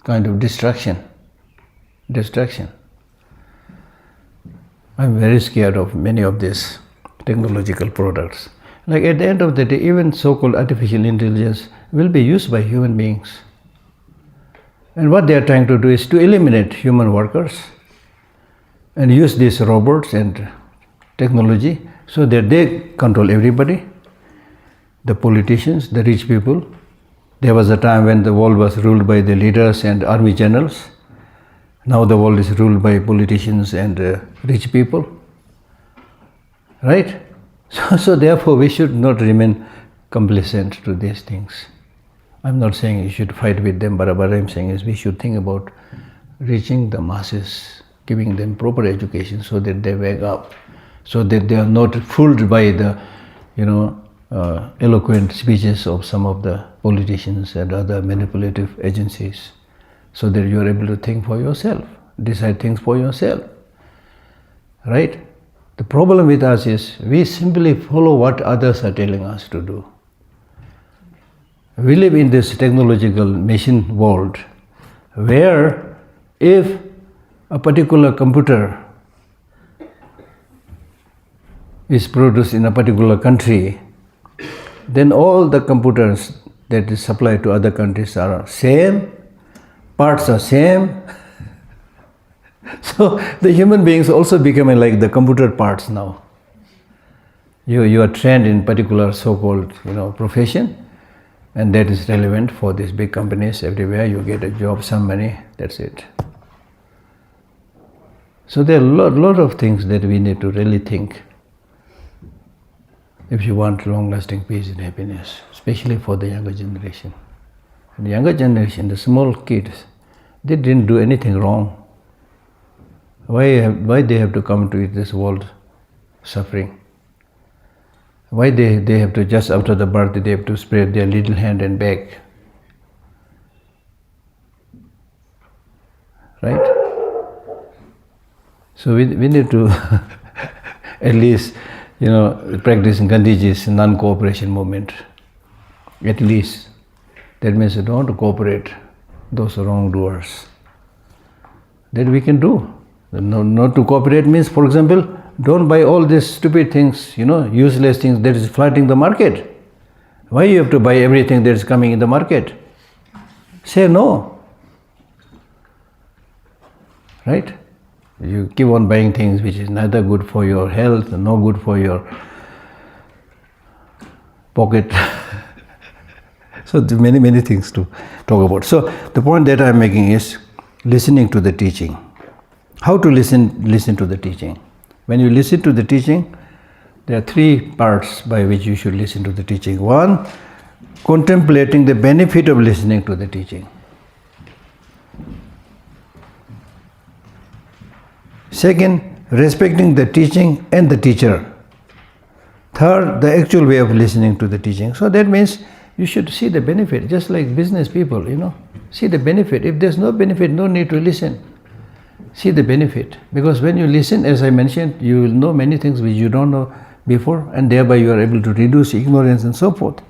Kind of distraction. I'm very scared of many of these technological products. Like at the end of the day, even so-called artificial intelligence will be used by human beings. And what they are trying to do is to eliminate human workers and use these robots and technology so that they control everybody, the politicians, the rich people. There was a time when the world was ruled by the leaders and army generals. Now the world is ruled by politicians and rich people. Right? So therefore we should not remain complacent to these things. I'm not saying you should fight with them, but what I'm saying is we should think about reaching the masses, giving them proper education so that they wake up, so that they are not fooled by the, eloquent speeches of some of the politicians and other manipulative agencies, so that you are able to think for yourself, decide things for yourself. Right? The problem with us is we simply follow what others are telling us to do. We live in this technological machine world where if a particular computer is produced in a particular country, then all the computers that is supplied to other countries are same, parts are same. So the human beings also becoming like the computer parts now. You are trained in particular so-called profession, and that is relevant for these big companies everywhere. You get a job, some money, that's it. So there are a lot of things that we need to really think if you want long-lasting peace and happiness, especially for the younger generation. And the younger generation, the small kids, they didn't do anything wrong. Why they have to come to this world suffering? Why they have to, just after the birth, they have to spread their little hand and beg? Right? So we need to at least, practice Gandhiji's non-cooperation movement. At least. That means don't cooperate those wrongdoers. That we can do. Not to cooperate means, for example, don't buy all these stupid things, useless things that is flooding the market. Why you have to buy everything that is coming in the market? Say no. Right? You keep on buying things which is neither good for your health, nor good for your pocket. So there are many things to talk about. So the point that I'm making is listening to the teaching. How to listen to the teaching? When you listen to the teaching, there are three parts by which you should listen to the teaching. One, contemplating the benefit of listening to the teaching. Second, respecting the teaching and the teacher. Third, the actual way of listening to the teaching. So that means you should see the benefit, just like business people, see the benefit. If there's no benefit, no need to listen. See the benefit. Because when you listen, as I mentioned, you will know many things which you don't know before, and thereby you are able to reduce ignorance and so forth.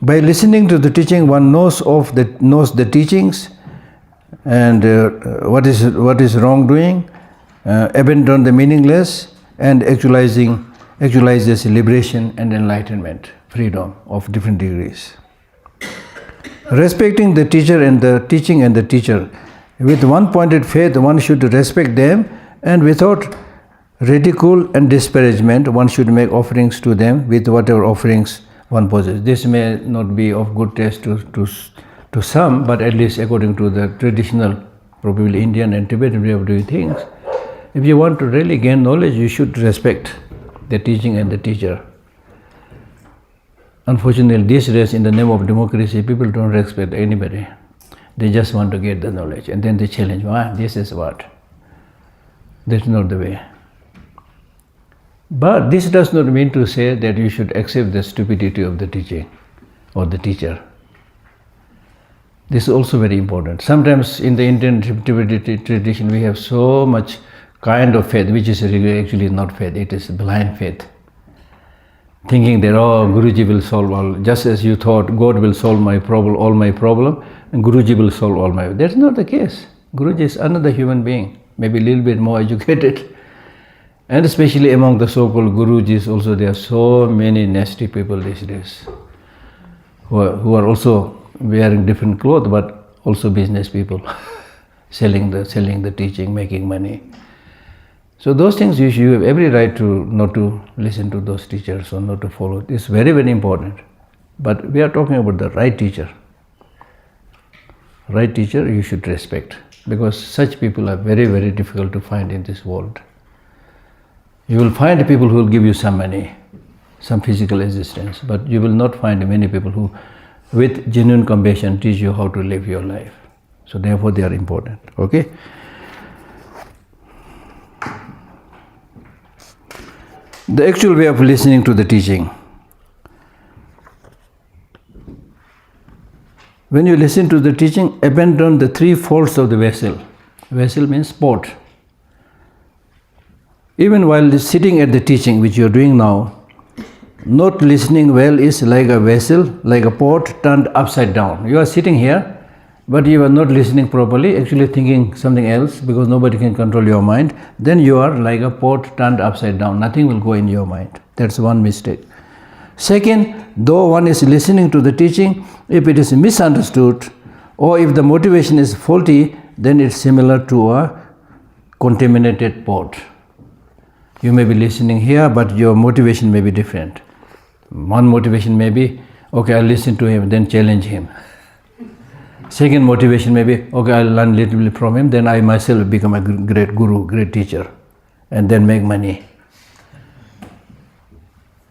By listening to the teaching, one knows the teachings and what is wrongdoing, abandon the meaningless, and actualizes liberation and enlightenment, freedom of different degrees. Respecting the teacher and the teaching and the teacher. With one-pointed faith, one should respect them, and without ridicule and disparagement, one should make offerings to them with whatever offerings one possesses. This may not be of good taste to some, but at least according to the traditional, probably Indian and Tibetan way of doing things, if you want to really gain knowledge, you should respect the teaching and the teacher. Unfortunately, these days, in the name of democracy, people don't respect anybody. They just want to get the knowledge, and then they challenge, this is what? That's not the way. But this does not mean to say that you should accept the stupidity of the teaching or the teacher. This is also very important. Sometimes in the Indian Tibetan tradition, we have so much kind of faith, which is actually not faith, it is blind faith. Thinking that, Guruji will solve all, just as you thought God will solve all my problem, and Guruji will solve all my. That's not the case. Guruji is another human being, maybe a little bit more educated. And especially among the so-called Gurujis also, there are so many nasty people these days who are also wearing different clothes, but also business people, selling the teaching, making money. So those things you have every right to not to listen to those teachers or not to follow. It's very, very important. But we are talking about the right teacher. Right teacher you should respect, because such people are very, very difficult to find in this world. You will find people who will give you some money, some physical existence, but you will not find many people who, with genuine compassion, teach you how to live your life. So therefore they are important. Okay? The actual way of listening to the teaching. When you listen to the teaching, abandon the three faults of the vessel. Vessel means pot. Even while sitting at the teaching, which you are doing now, not listening well is like a vessel, like a pot turned upside down. You are sitting here, but you are not listening properly, actually thinking something else, because nobody can control your mind. Then you are like a pot turned upside down. Nothing will go in your mind. That's one mistake. Second, though one is listening to the teaching, if it is misunderstood or if the motivation is faulty, then it's similar to a contaminated pot. You may be listening here, but your motivation may be different. One motivation may be, okay, I'll listen to him, then challenge him. Second motivation may be, okay, I'll learn a little bit from him, then I myself become a great guru, great teacher, and then make money.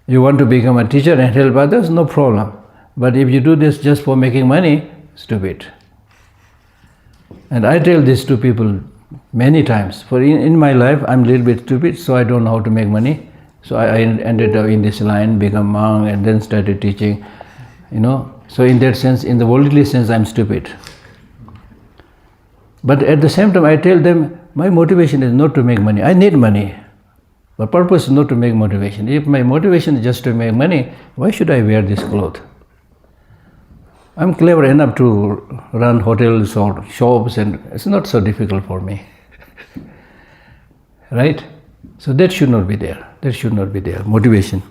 You want to become a teacher and help others, no problem. But if you do this just for making money, stupid. And I tell this to people many times. For in my life, I'm a little bit stupid, so I don't know how to make money. So I ended up in this line, become monk, and then started teaching, So in that sense, in the worldly sense, I'm stupid. But at the same time, I tell them, my motivation is not to make money. I need money. But purpose is not to make motivation. If my motivation is just to make money, why should I wear this cloth? I'm clever enough to run hotels or shops, and it's not so difficult for me. Right? So that should not be there. That should not be there. Motivation.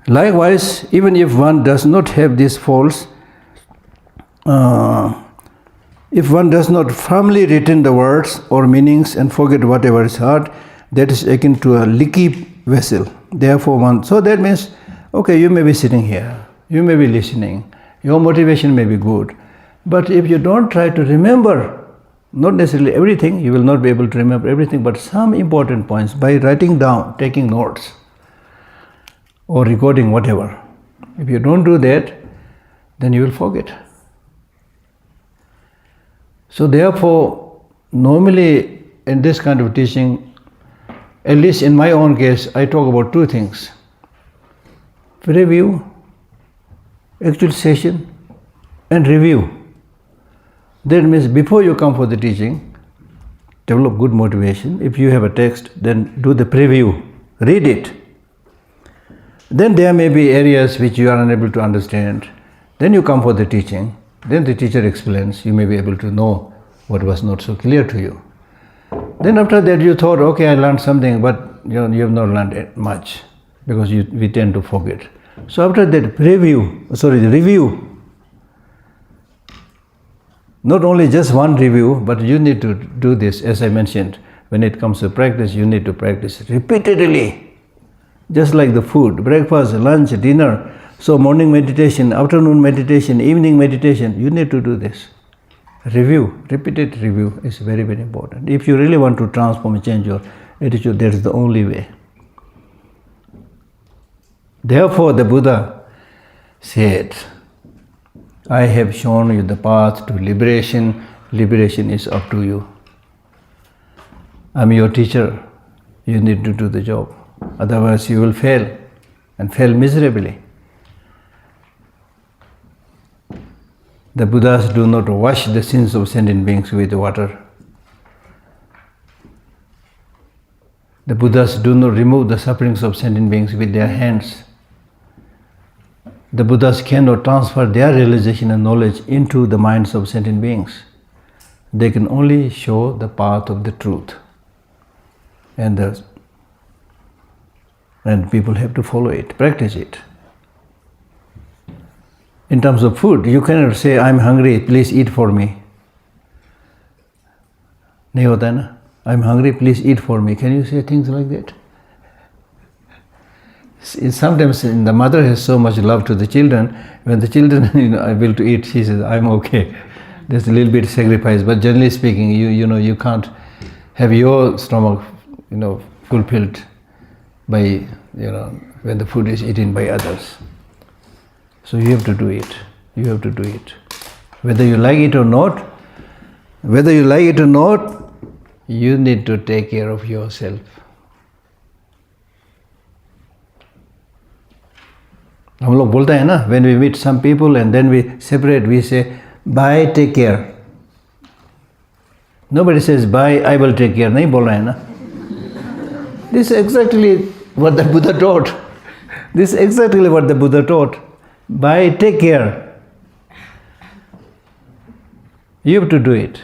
Likewise, even if one does not have these faults, if one does not firmly retain the words or meanings and forget whatever is heard, that is akin to a leaky vessel. Therefore, so that means, okay, you may be sitting here, you may be listening, your motivation may be good, but if you don't try to remember, not necessarily everything, you will not be able to remember everything, but some important points by writing down, taking notes, or recording whatever. If you don't do that, then you will forget. So therefore, normally in this kind of teaching, At least in my own case, I talk about two things. Preview, actual session, and review. That means before you come for the teaching, develop good motivation. If you have a text, then do the preview, read it. Then there may be areas which you are unable to understand. Then you come for the teaching. Then the teacher explains. You may be able to know what was not so clear to you. Then after that you thought, okay, I learned something, but you have not learned much because we tend to forget. So after that review. Not only just one review, but you need to do this, as I mentioned. When it comes to practice, you need to practice repeatedly. Just like the food, breakfast, lunch, dinner. So morning meditation, afternoon meditation, evening meditation, you need to do this. Review, repeated review is very, very important. If you really want to transform and change your attitude, that is the only way. Therefore, the Buddha said, I have shown you the path to liberation. Liberation is up to you. I'm your teacher. You need to do the job. Otherwise, you will fail and fail miserably. The Buddhas do not wash the sins of sentient beings with water. The Buddhas do not remove the sufferings of sentient beings with their hands. The Buddhas cannot transfer their realization and knowledge into the minds of sentient beings. They can only show the path of the truth. And people have to follow it, practice it. In terms of food, you cannot say, I'm hungry, please eat for me. Nahi hota hai na? I'm hungry, please eat for me. Can you say things like that? Sometimes the mother has so much love to the children, when the children are able to eat, she says, I'm okay. There's a little bit of sacrifice, but generally speaking, you can't have your stomach, fulfilled by, when the food is eaten by others. So you have to do it. You have to do it. Whether you like it or not, you need to take care of yourself. हम लोग बोलते हैं ना, when we meet some people and then we separate, we say, bye, take care. Nobody says, bye, I will take care. नहीं बोल रहे हैं ना. This is exactly what the Buddha taught. Bye, take care. You have to do it.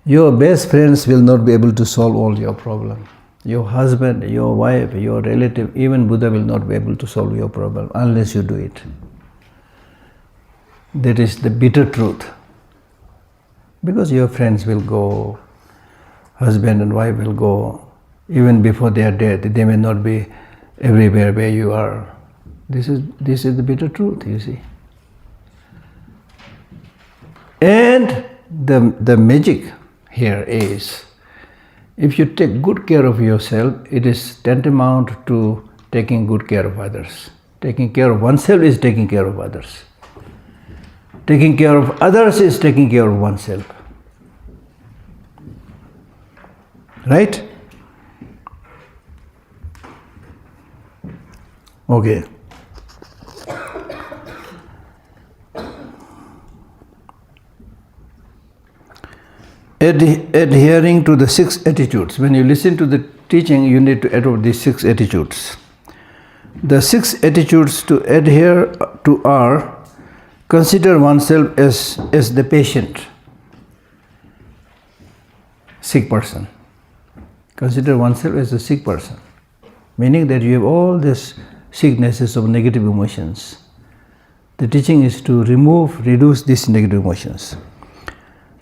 Your best friends will not be able to solve all your problems. Your husband, your wife, your relative, even Buddha will not be able to solve your problem unless you do it. That is the bitter truth. Because your friends will go, husband and wife will go, even before they are dead, they may not be everywhere where you are. This is the bitter truth, you see. And the magic here is, if you take good care of yourself, it is tantamount to taking good care of others. Taking care of oneself is taking care of others. Taking care of others is taking care of oneself. Right? Okay. Adhering to the 6 attitudes. When you listen to the teaching, you need to adopt these 6 attitudes. The 6 attitudes to adhere to are: consider oneself as the patient, sick person. Consider oneself as a sick person, meaning that you have all these sicknesses of negative emotions. The teaching is to reduce these negative emotions.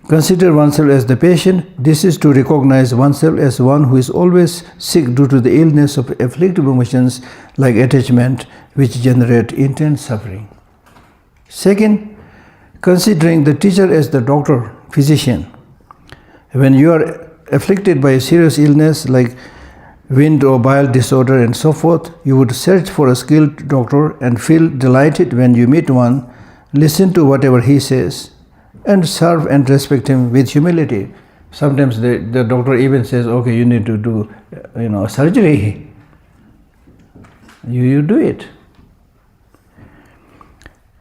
Consider oneself as the patient. This is to recognize oneself as one who is always sick due to the illness of afflictive emotions like attachment, which generate intense suffering. Second, considering the teacher as the doctor, physician. When you are afflicted by a serious illness like wind or bile disorder and so forth, you would search for a skilled doctor and feel delighted when you meet one, listen to whatever he says, and serve and respect him with humility. Sometimes the doctor even says, okay, you need to do, surgery. You do it.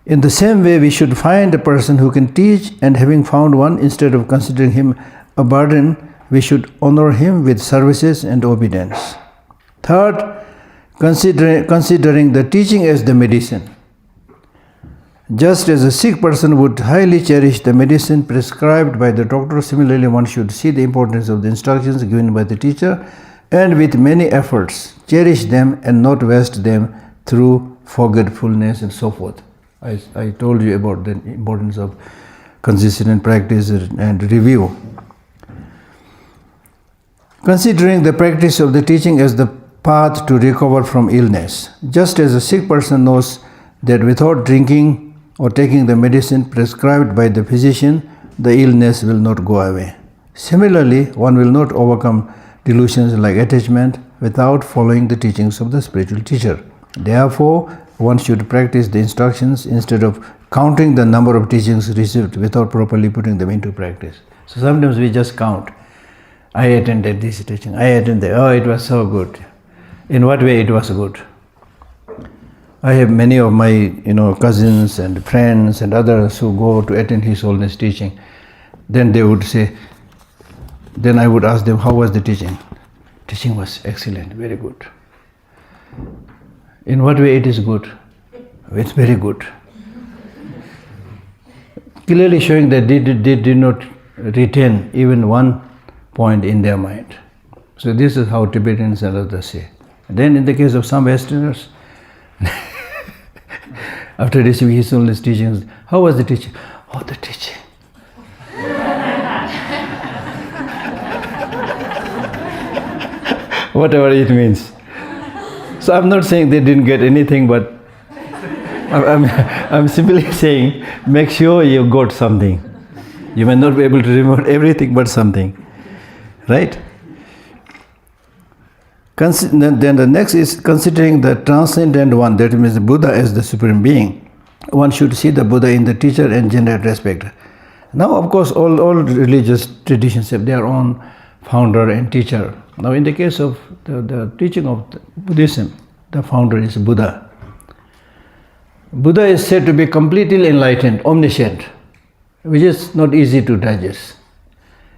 In the same way, we should find a person who can teach, and having found one, instead of considering him a burden, we should honor him with services and obedience. Third, considering the teaching as the medicine. Just as a sick person would highly cherish the medicine prescribed by the doctor, similarly one should see the importance of the instructions given by the teacher and with many efforts cherish them and not waste them through forgetfulness and so forth. I told you about the importance of consistent practice and review. Considering the practice of the teaching as the path to recover from illness. Just as a sick person knows that without drinking or taking the medicine prescribed by the physician, the illness will not go away. Similarly, one will not overcome delusions like attachment without following the teachings of the spiritual teacher. Therefore, one should practice the instructions instead of counting the number of teachings received without properly putting them into practice. So sometimes we just count. I attended this teaching, I attended, oh, it was so good. In what way it was good? I have many of my cousins and friends and others who go to attend His Holiness teaching. Then they would say, then I would ask them, how was the teaching? Teaching was excellent, very good. In what way it is good? It's very good. Clearly showing that they did not retain even one point in their mind. So this is how Tibetans and others say. Then in the case of some Westerners, after receiving His Holiness teachings, how was the teaching? Oh, the teaching. Whatever it means. So I'm not saying they didn't get anything, but I'm simply saying, make sure you got something. You may not be able to remember everything, but something. Right? Then the next is considering the transcendent one, that means Buddha as the Supreme Being. One should see the Buddha in the teacher and generate respect. Now, of course, all religious traditions have their own founder and teacher. Now, in the case of the teaching of Buddhism, the founder is Buddha. Buddha is said to be completely enlightened, omniscient, which is not easy to digest,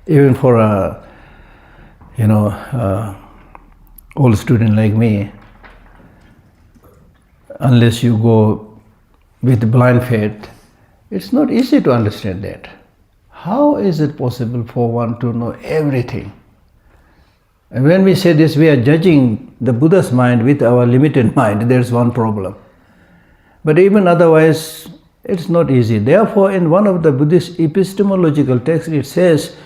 even for a old student like me. Unless you go with blind faith, it's not easy to understand that. How is it possible for one to know everything? And when we say this, we are judging the Buddha's mind with our limited mind. There's one problem. But even otherwise, it's not easy. Therefore, in one of the Buddhist epistemological texts, it says,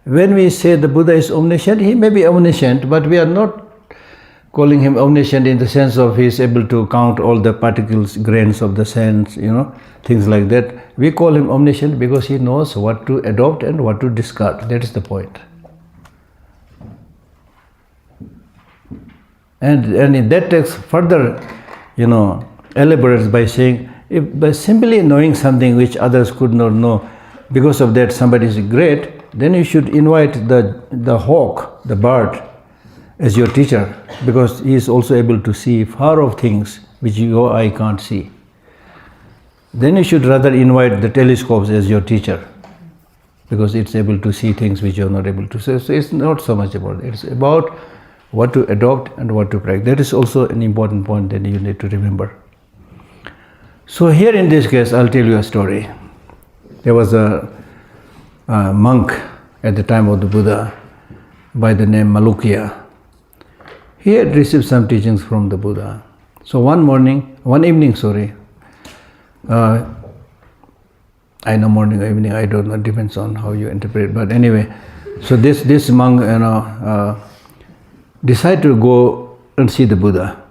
when we say the Buddha is omniscient, he may be omniscient, but we are not calling him omniscient in the sense of he is able to count all the particles, grains of the sands, things like that. We call him omniscient because he knows what to adopt and what to discard. That is the point. And in that text further, elaborates by saying, if by simply knowing something which others could not know, because of that somebody is great, then you should invite the hawk, the bird, as your teacher, because he is also able to see far off things which your eye can't see. Then you should rather invite the telescopes as your teacher, because it's able to see things which you are not able to see. So it's not so much about it. It's about what to adopt and what to practice. That is also an important point that you need to remember. So here in this case, I'll tell you a story. There was a monk at the time of the Buddha by the name Malukya. He had received some teachings from the Buddha. So one evening, I know morning or evening, I don't know, depends on how you interpret. But anyway, so this monk, decided to go and see the Buddha.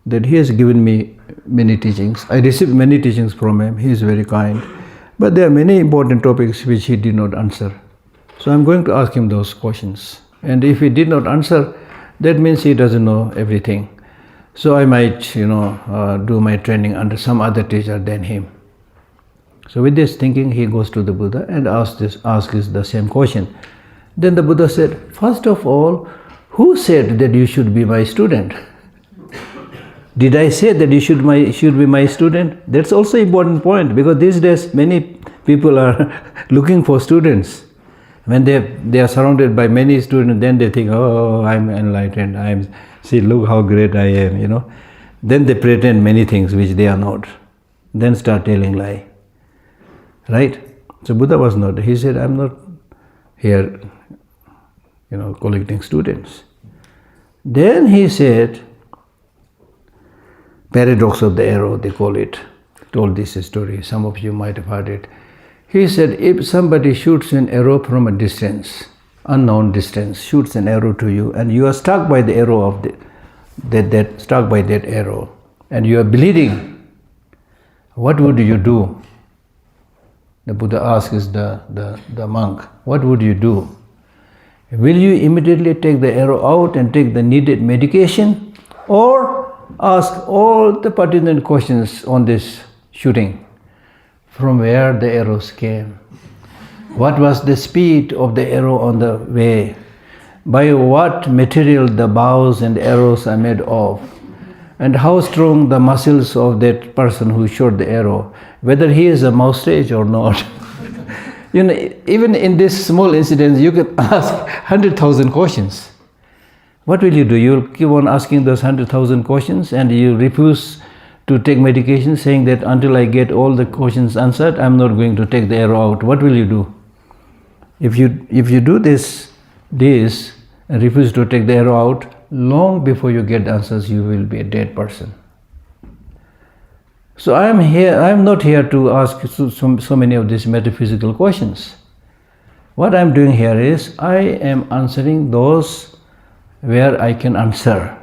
That he has given me many teachings. I received many teachings from him. He is very kind. But there are many important topics which he did not answer. So I'm going to ask him those questions. And if he did not answer, that means he doesn't know everything. So I might, do my training under some other teacher than him. So with this thinking, he goes to the Buddha and asks the same question. Then the Buddha said, first of all, who said that you should be my student? Did I say that you should be my student? That's also an important point, because these days many people are looking for students. When they are surrounded by many students, then they think, oh, I'm enlightened, see, look how great I am, you know. Then they pretend many things which they are not. Then start telling lie. Right? So Buddha was not. He said, I'm not here, you know, collecting students. Then he said, paradox of the arrow, they call it. Told this story. Some of you might have heard it. He said, if somebody shoots an arrow from a distance, unknown distance, shoots an arrow to you, and you are struck by the arrow of struck by that arrow, and you are bleeding, what would you do? The Buddha asks the monk, what would you do? Will you immediately take the arrow out and take the needed medication, or ask all the pertinent questions on this shooting? From where the arrows came? What was the speed of the arrow on the way? By what material the bows and arrows are made of? And how strong the muscles of that person who shot the arrow? Whether he is a mustache or not. You know, even in this small incident, you can ask 100,000 questions. What will you do? You'll keep on asking those 100,000 questions, and you refuse to take medication, saying that until I get all the questions answered, I'm not going to take the arrow out. What will you do? If you do this and refuse to take the arrow out, long before you get answers, you will be a dead person. So I'm not here to ask so many of these metaphysical questions. What I'm doing here is, I am answering those where I can answer,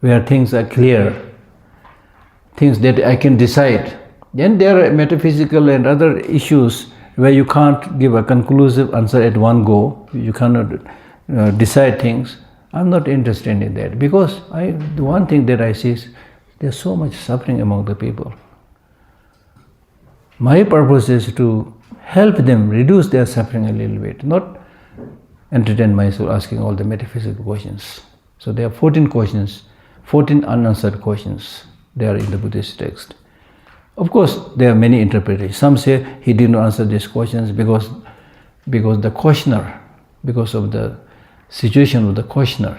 where things are clear, things that I can decide. Then there are metaphysical and other issues where you can't give a conclusive answer at one go. You cannot decide things. I'm not interested in that, because the one thing that I see is there's so much suffering among the people. My purpose is to help them reduce their suffering a little bit, not entertain myself asking all the metaphysical questions. So there are 14 questions, 14 unanswered questions there in the Buddhist text. Of course, there are many interpretations. Some say he did not answer these questions because the questioner, because of the situation of the questioner,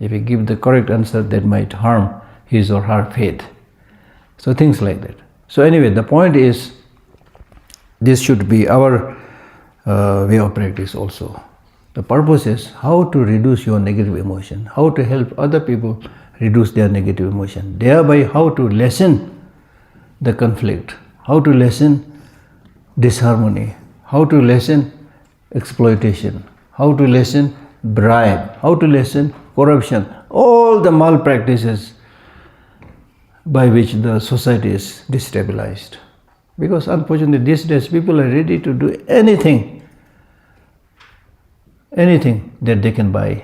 if he gives the correct answer, that might harm his or her faith. So things like that. So anyway, the point is, this should be our way of practice also. The purpose is how to reduce your negative emotion, how to help other people reduce their negative emotion, thereby how to lessen the conflict, how to lessen disharmony, how to lessen exploitation, how to lessen bribe, how to lessen corruption, all the malpractices by which the society is destabilized. Because unfortunately these days people are ready to do anything that they can buy.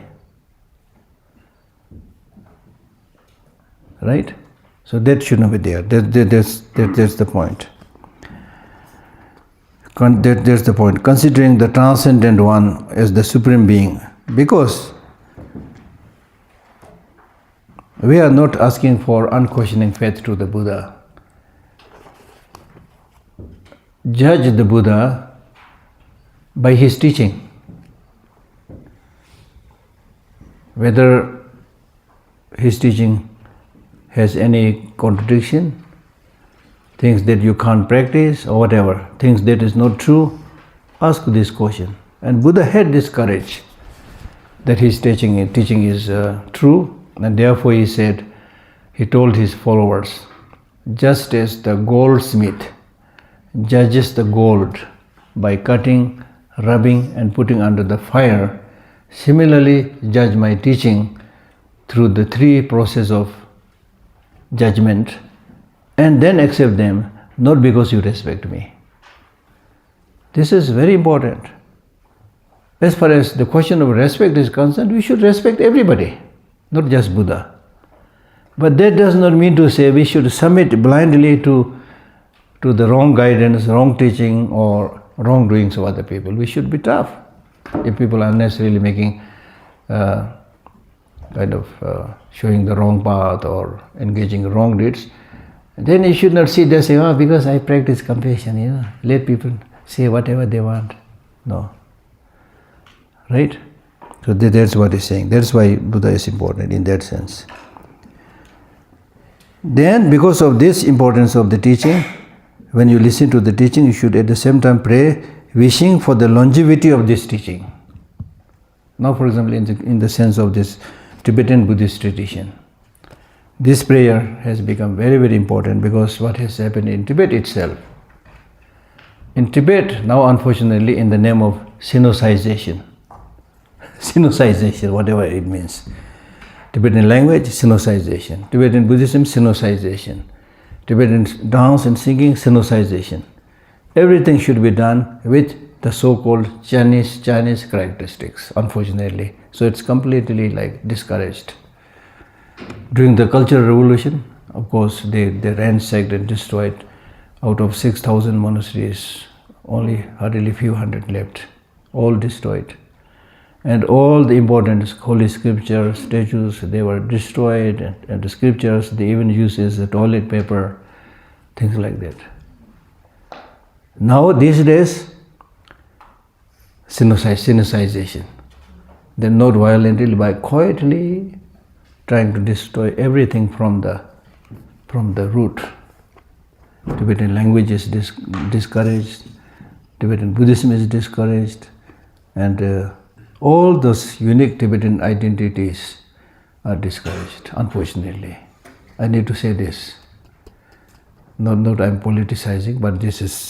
Right? So that should not be there. That's the point. That's the point. Considering the transcendent one as the supreme being. Because we are not asking for unquestioning faith to the Buddha. Judge the Buddha by his teaching. Whether his teaching has any contradiction, things that you can't practice or whatever, things that is not true, ask this question. And Buddha had this courage that his teaching is true, and therefore he told his followers, just as the goldsmith judges the gold by cutting, rubbing and putting under the fire, similarly judge my teaching through the three processes of judgment, and then accept them, not because you respect me. This is very important. As far as the question of respect is concerned, we should respect everybody, not just Buddha. But that does not mean to say we should submit blindly to to the wrong guidance, wrong teaching, or wrongdoings of other people. We should be tough. If people are unnecessarily making showing the wrong path or engaging in wrong deeds, then you should not sit there saying, oh, because I practice compassion, let people say whatever they want. No. Right? So that's what he's saying. That's why Buddha is important in that sense. Then, because of this importance of the teaching, when you listen to the teaching, you should at the same time pray, wishing for the longevity of this teaching. Now, for example, in the sense of this Tibetan Buddhist tradition, this prayer has become very, very important because what has happened in Tibet itself. In Tibet, now unfortunately, in the name of Sinicization, whatever it means. Tibetan language, Sinicization. Tibetan Buddhism, Sinicization. Tibetan dance and singing, Sinicization. Everything should be done with the so-called Chinese characteristics, unfortunately. So it's completely discouraged. During the Cultural Revolution, of course, they ransacked and destroyed. Out of 6,000 monasteries, only hardly few hundred left, all destroyed. And all the important holy scriptures, statues, they were destroyed, and the scriptures, they even use as the toilet paper, things like that. Now, these days, Sinicization. They're not violently, but quietly trying to destroy everything from the root. Tibetan language is discouraged, Tibetan Buddhism is discouraged, and all those unique Tibetan identities are discouraged, unfortunately. I need to say this. Not I'm politicizing, but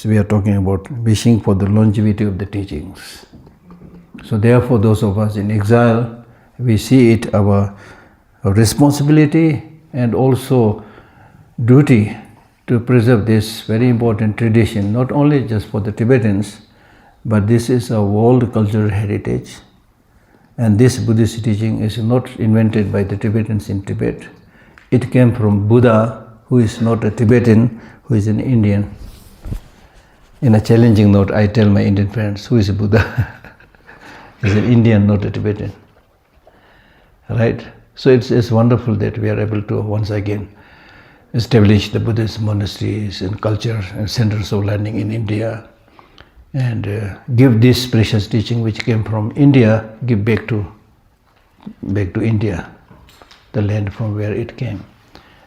we are talking about wishing for the longevity of the teachings. So therefore, those of us in exile, we see it our responsibility and also duty to preserve this very important tradition, not only just for the Tibetans, but this is a world cultural heritage. And this Buddhist teaching is not invented by the Tibetans in Tibet. It came from Buddha, who is not a Tibetan, who is an Indian. In a challenging note, I tell my Indian friends, who is Buddha? He's an Indian, not a Tibetan. Right? So it's wonderful that we are able to once again establish the Buddhist monasteries and culture and centers of learning in India, and give this precious teaching which came from India, give back to India, the land from where it came.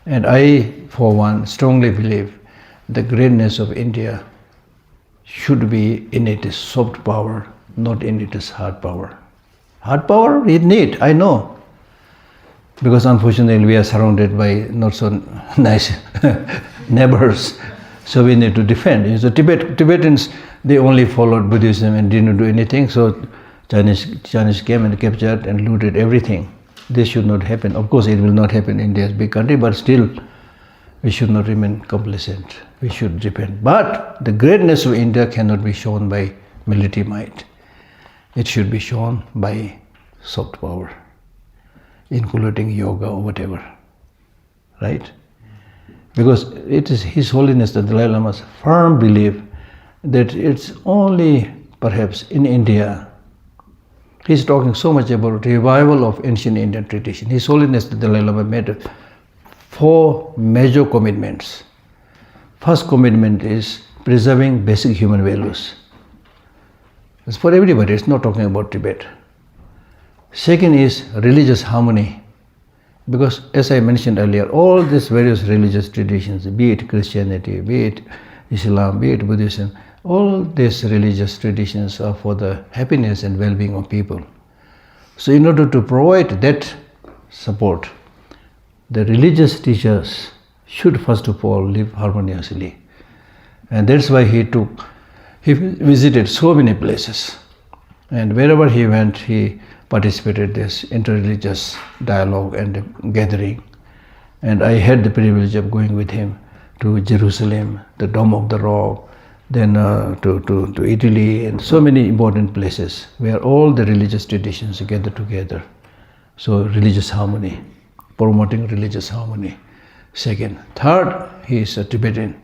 And I, for one, strongly believe the greatness of India should be in its soft power, not in its hard power. Hard power we need, I know, because unfortunately we are surrounded by not so nice neighbors, so we need to defend. So Tibetans, they only followed Buddhism and didn't do anything, so Chinese came and captured and looted everything. This should not happen. Of course, it will not happen in India's big country, but still, we should not remain complacent. We should defend. But the greatness of India cannot be shown by military might. It should be shown by soft power, including yoga or whatever. Right? Because it is His Holiness the Dalai Lama's firm belief that it's only perhaps in India. He's talking so much about revival of ancient Indian tradition. His Holiness the Dalai Lama made 4 major commitments. First commitment is preserving basic human values. It's for everybody, it's not talking about Tibet. Second is religious harmony. Because as I mentioned earlier, all these various religious traditions, be it Christianity, be it Islam, be it Buddhism, all these religious traditions are for the happiness and well-being of people. So in order to provide that support, the religious teachers should first of all live harmoniously. And that's why he visited so many places. And wherever he went, he participated in this interreligious dialogue and gathering. And I had the privilege of going with him to Jerusalem, the Dome of the Rock, then to Italy, and so many important places where all the religious traditions gather together. So religious harmony, promoting religious harmony. Second. Third, he is a Tibetan.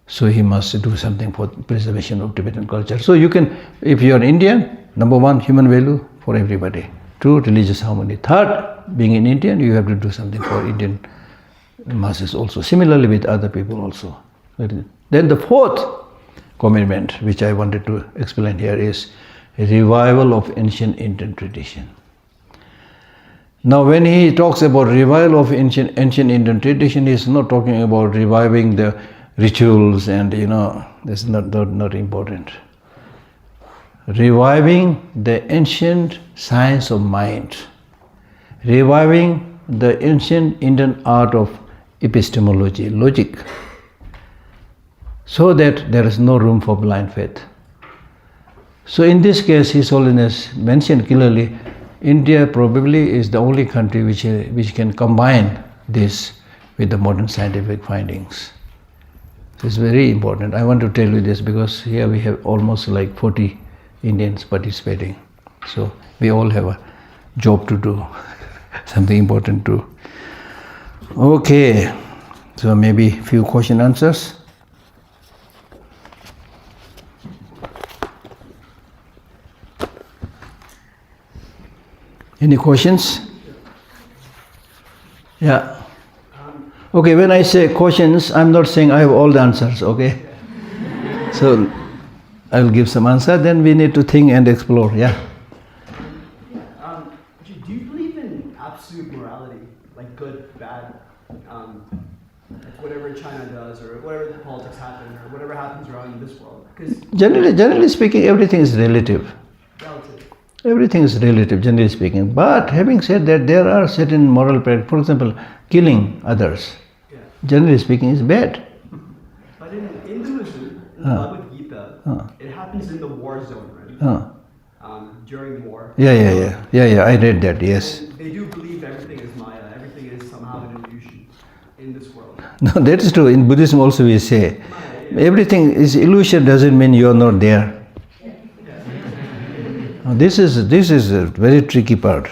So he must do something for preservation of Tibetan culture. So you can, if you are Indian, number one, human value for everybody. Two, religious harmony. Third, being an Indian, you have to do something for Indian masses also. Similarly with other people also. Then the fourth commitment, which I wanted to explain here, is revival of ancient Indian tradition. Now when he talks about revival of ancient Indian tradition, he is not talking about reviving the rituals and that's not important. Reviving the ancient science of mind. Reviving the ancient Indian art of epistemology, logic. So that there is no room for blind faith. So in this case, His Holiness mentioned clearly, India probably is the only country which can combine this with the modern scientific findings. So it's very important. I want to tell you this because here we have almost like 40 Indians participating. So we all have a job to do, something important to. Okay, so maybe few question answers. Any questions? Yeah. Okay, when I say questions, I'm not saying I have all the answers, okay? So I'll give some answer, then we need to think and explore, yeah. Do you believe in absolute morality, like good, bad, like whatever China does, or whatever the politics happen, or whatever happens around in this world? Because Generally speaking, everything is relative. relative. Everything is relative, generally speaking. But having said that, there are certain moral practices. For example, killing others, Yeah. generally speaking, is bad. But in Hinduism, in the Bhagavad Gita, it happens in the war zone, right? During war. Yeah, I read that, yes. And they do believe everything is Maya, everything is somehow an illusion in this world. No, that is true. In Buddhism also we say, everything is illusion doesn't mean you are not there. Now, this is a very tricky part.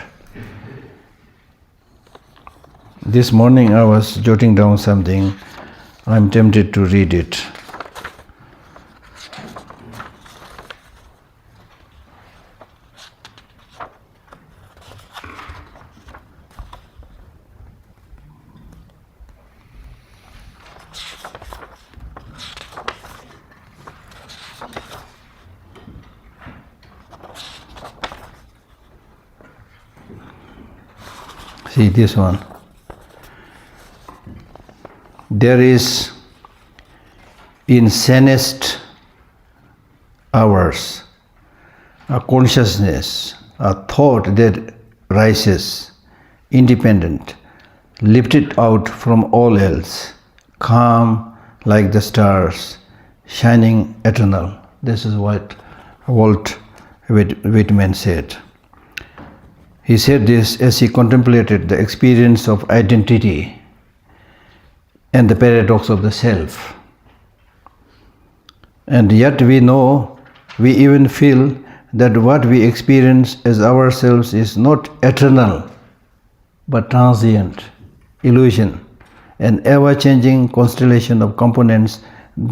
This morning I was jotting down something. I'm tempted to read it. See this one. There is in sanest hours a consciousness, a thought that rises, independent, lifted out from all else, calm like the stars, shining eternal. This is what Walt Whitman said. He said this as he contemplated the experience of identity and the paradox of the self. And yet we know, we even feel that what we experience as ourselves is not eternal, but transient, illusion, an ever-changing constellation of components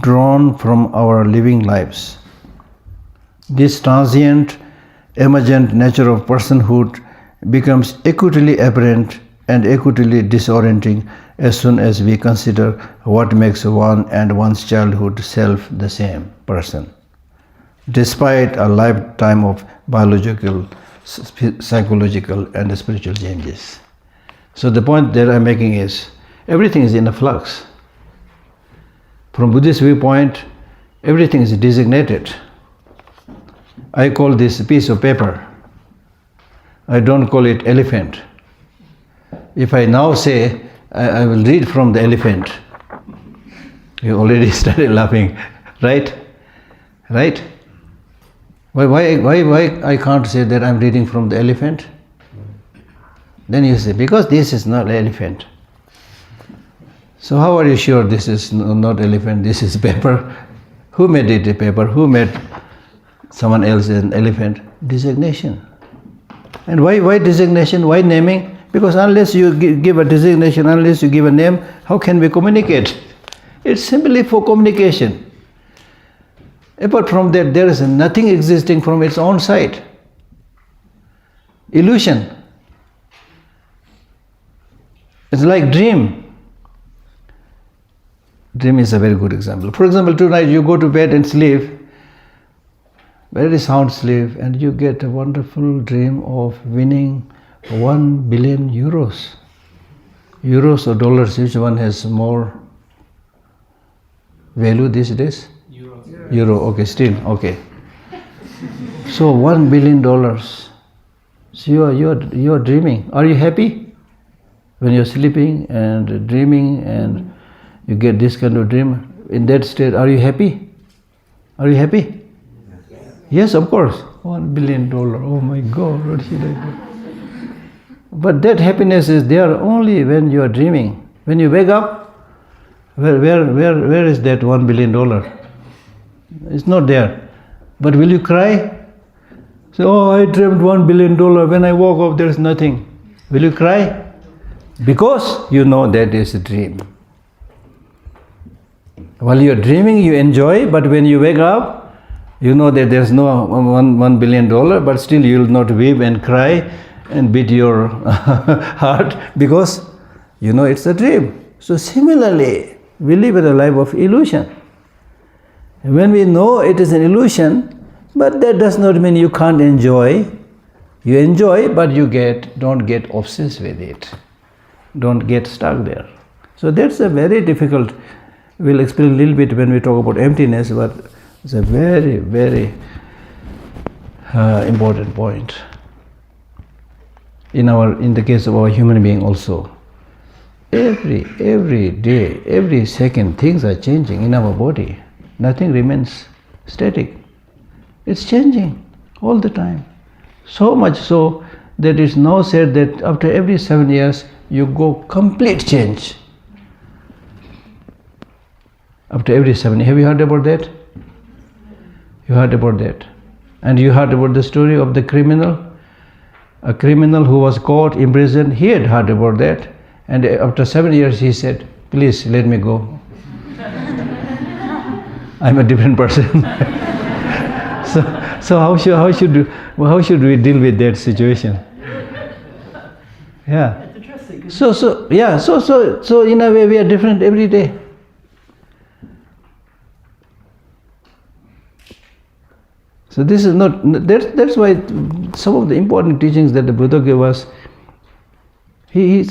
drawn from our living lives. This transient, emergent nature of personhood becomes acutely apparent and acutely disorienting as soon as we consider what makes one and one's childhood self the same person, despite a lifetime of biological, psychological and spiritual changes. So the point that I'm making is, everything is in a flux. From Buddhist viewpoint, everything is designated. I call this a piece of paper. I don't call it elephant. If I now say, I will read from the elephant, you already started laughing, right? Right? Why I can't say that I'm reading from the elephant? Then you say, because this is not elephant. So how are you sure this is not elephant, this is paper? Who made it a paper? Who made someone else an elephant? Designation. And why designation? Why naming? Because unless you give a designation, unless you give a name, how can we communicate? It's simply for communication. Apart from that, there is nothing existing from its own side. Illusion. It's like dream. Dream is a very good example. For example, tonight you go to bed and sleep, very sound sleep, and you get a wonderful dream of winning 1 billion euros. Euros or dollars, which one has more value these days? Euro, okay, still, okay. So $1 billion. So you are dreaming. Are you happy? When you're sleeping and dreaming and you get this kind of dream, in that state, are you happy? Are you happy? Yes, of course. $1 billion. Oh my God, what should I do? But that happiness is there only when you are dreaming. When you wake up, where is that $1 billion? It's not there. But will you cry? Say, oh, I dreamed $1 billion. When I woke up, there's nothing. Will you cry? Because you know that is a dream. While you're dreaming, you enjoy, but when you wake up, you know that there's no $1 billion, but still you will not weep and cry and beat your heart because you know it's a dream. So similarly, we live in a life of illusion. When we know it is an illusion, but that does not mean you can't enjoy. You enjoy, but you don't get obsessed with it. Don't get stuck there. So that's a very difficult, we'll explain a little bit when we talk about emptiness, but it's a very, very important point. In the case of our human being also. Every day, every second, things are changing in our body. Nothing remains static. It's changing all the time. So much so that it's now said that after every 7 years, you go complete change. After every 7 years. Have you heard about that? You heard about that. And you heard about the story of the criminal? A criminal who was caught, imprisoned, he had heard about that. And after 7 years, he said, please let me go. I'm a different person. so how should we deal with that situation? Yeah. That's interesting. So in a way we are different every day. So this is not, that's why some of the important teachings that the Buddha gave us, he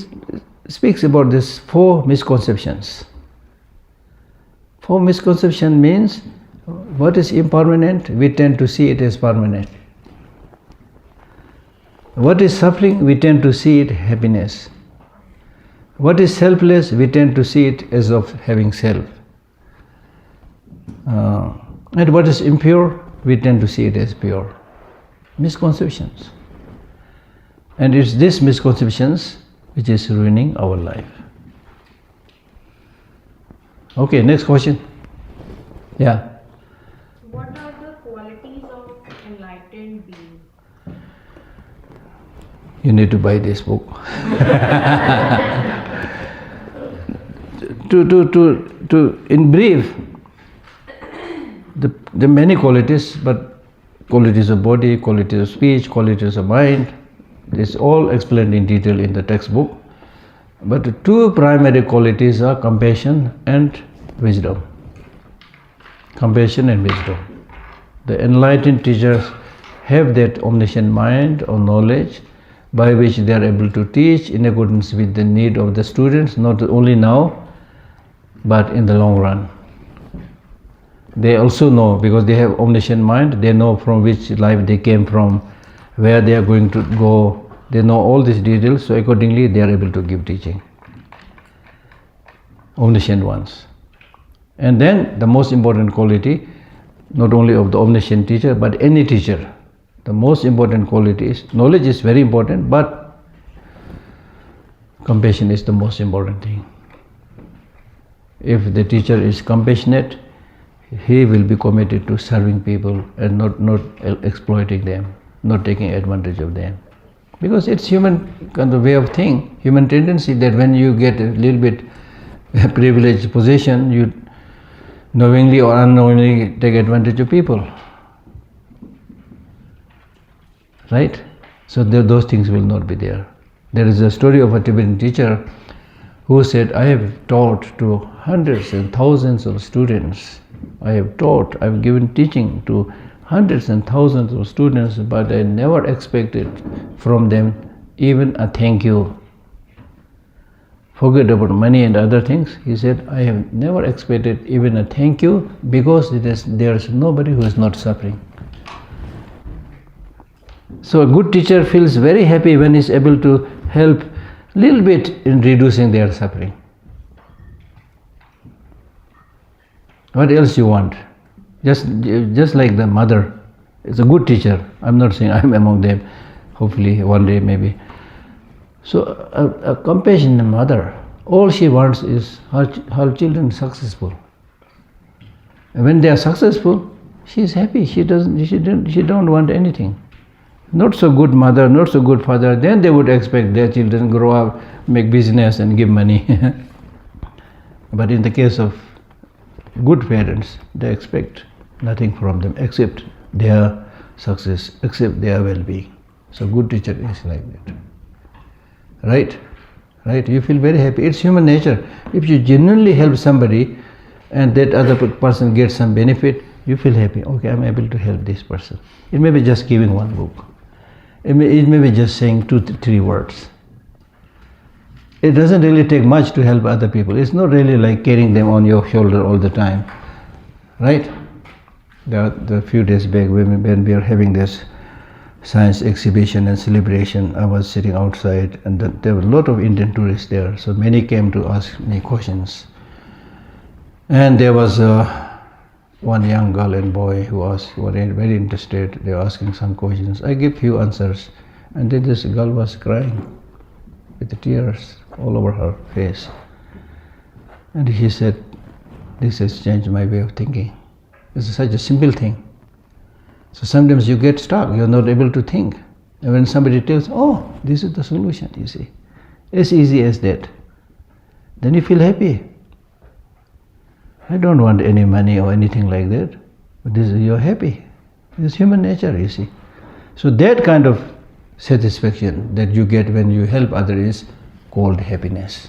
speaks about this 4 misconceptions. 4 misconception means what is impermanent, we tend to see it as permanent. What is suffering, we tend to see it happiness. What is selfless, we tend to see it as of having self. And what is impure, we tend to see it as pure. Misconceptions. And it's these misconceptions which is ruining our life. Okay, next question. Yeah. What are the qualities of enlightened being? You need to buy this book. In brief, the many qualities, but qualities of body, qualities of speech, qualities of mind, this all explained in detail in the textbook. But the 2 primary qualities are compassion and wisdom. Compassion and wisdom. The enlightened teachers have that omniscient mind or knowledge by which they are able to teach in accordance with the need of the students, not only now, but in the long run. They also know, because they have omniscient mind, they know from which life they came from, where they are going to go. They know all these details, so accordingly they are able to give teaching. Omniscient ones. And then the most important quality, not only of the omniscient teacher, but any teacher, the most important quality is, knowledge is very important, but compassion is the most important thing. If the teacher is compassionate, he will be committed to serving people and not exploiting them, not taking advantage of them. Because it's human kind of way of thing, human tendency that when you get a little bit a privileged position, you knowingly or unknowingly take advantage of people. Right? So those things will not be there. There is a story of a Tibetan teacher who said, I have taught to hundreds and thousands of students. I've given teaching to hundreds and thousands of students, but I never expected from them even a thank you. Forget about money and other things. He said, I have never expected even a thank you because there is nobody who is not suffering. So a good teacher feels very happy when he is able to help a little bit in reducing their suffering. What else you want? Just like the mother is a good teacher. I'm not saying I'm among them. Hopefully one day maybe. So a compassionate mother, all she wants is her children successful. And when they are successful, she is happy. She don't want anything. Not so good mother, not so good father, then they would expect their children grow up, make business and give money. But in the case of good parents, they expect nothing from them except their success, except their well-being. So good teacher is like that. Right? You feel very happy. It's human nature. If you genuinely help somebody and that other person gets some benefit, you feel happy. Okay, I'm able to help this person. It may be just giving one book. It may be just saying 2-3 words. It doesn't really take much to help other people. It's not really like carrying them on your shoulder all the time. Right? The few days back when we were having this science exhibition and celebration, I was sitting outside and there were a lot of Indian tourists there. So many came to ask me questions. And there was one young girl and boy who were very interested. They were asking some questions. I gave few answers, and then this girl was crying with the tears all over her face. And she said, this has changed my way of thinking. This is such a simple thing. So sometimes you get stuck, you're not able to think. And when somebody tells, oh, this is the solution, you see, as easy as that, then you feel happy. I don't want any money or anything like that, but you're happy. It's human nature, you see. So that kind of satisfaction that you get when you help others is called happiness.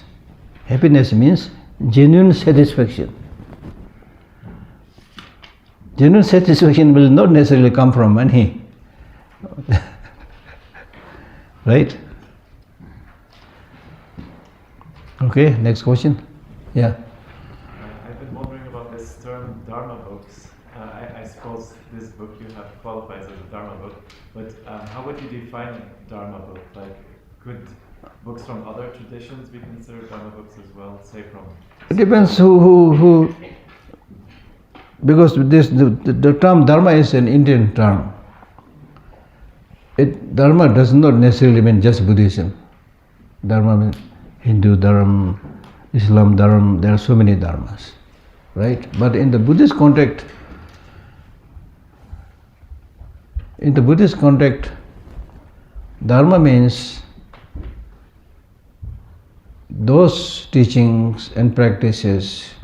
Happiness means genuine satisfaction. Genuine satisfaction will not necessarily come from money. Right? Okay, next question. Yeah. I've been wondering about this term Dharma books. I suppose this book you have qualifies as a Dharma book, but how would you define Dharma book? Like, could books from other traditions be considered Dharma books as well? Say from... It depends who because the term Dharma is an Indian term. Dharma does not necessarily mean just Buddhism. Dharma means Hindu Dharma, Islam Dharma, there are so many Dharmas, right? But in the Buddhist context, Dharma means those teachings and practices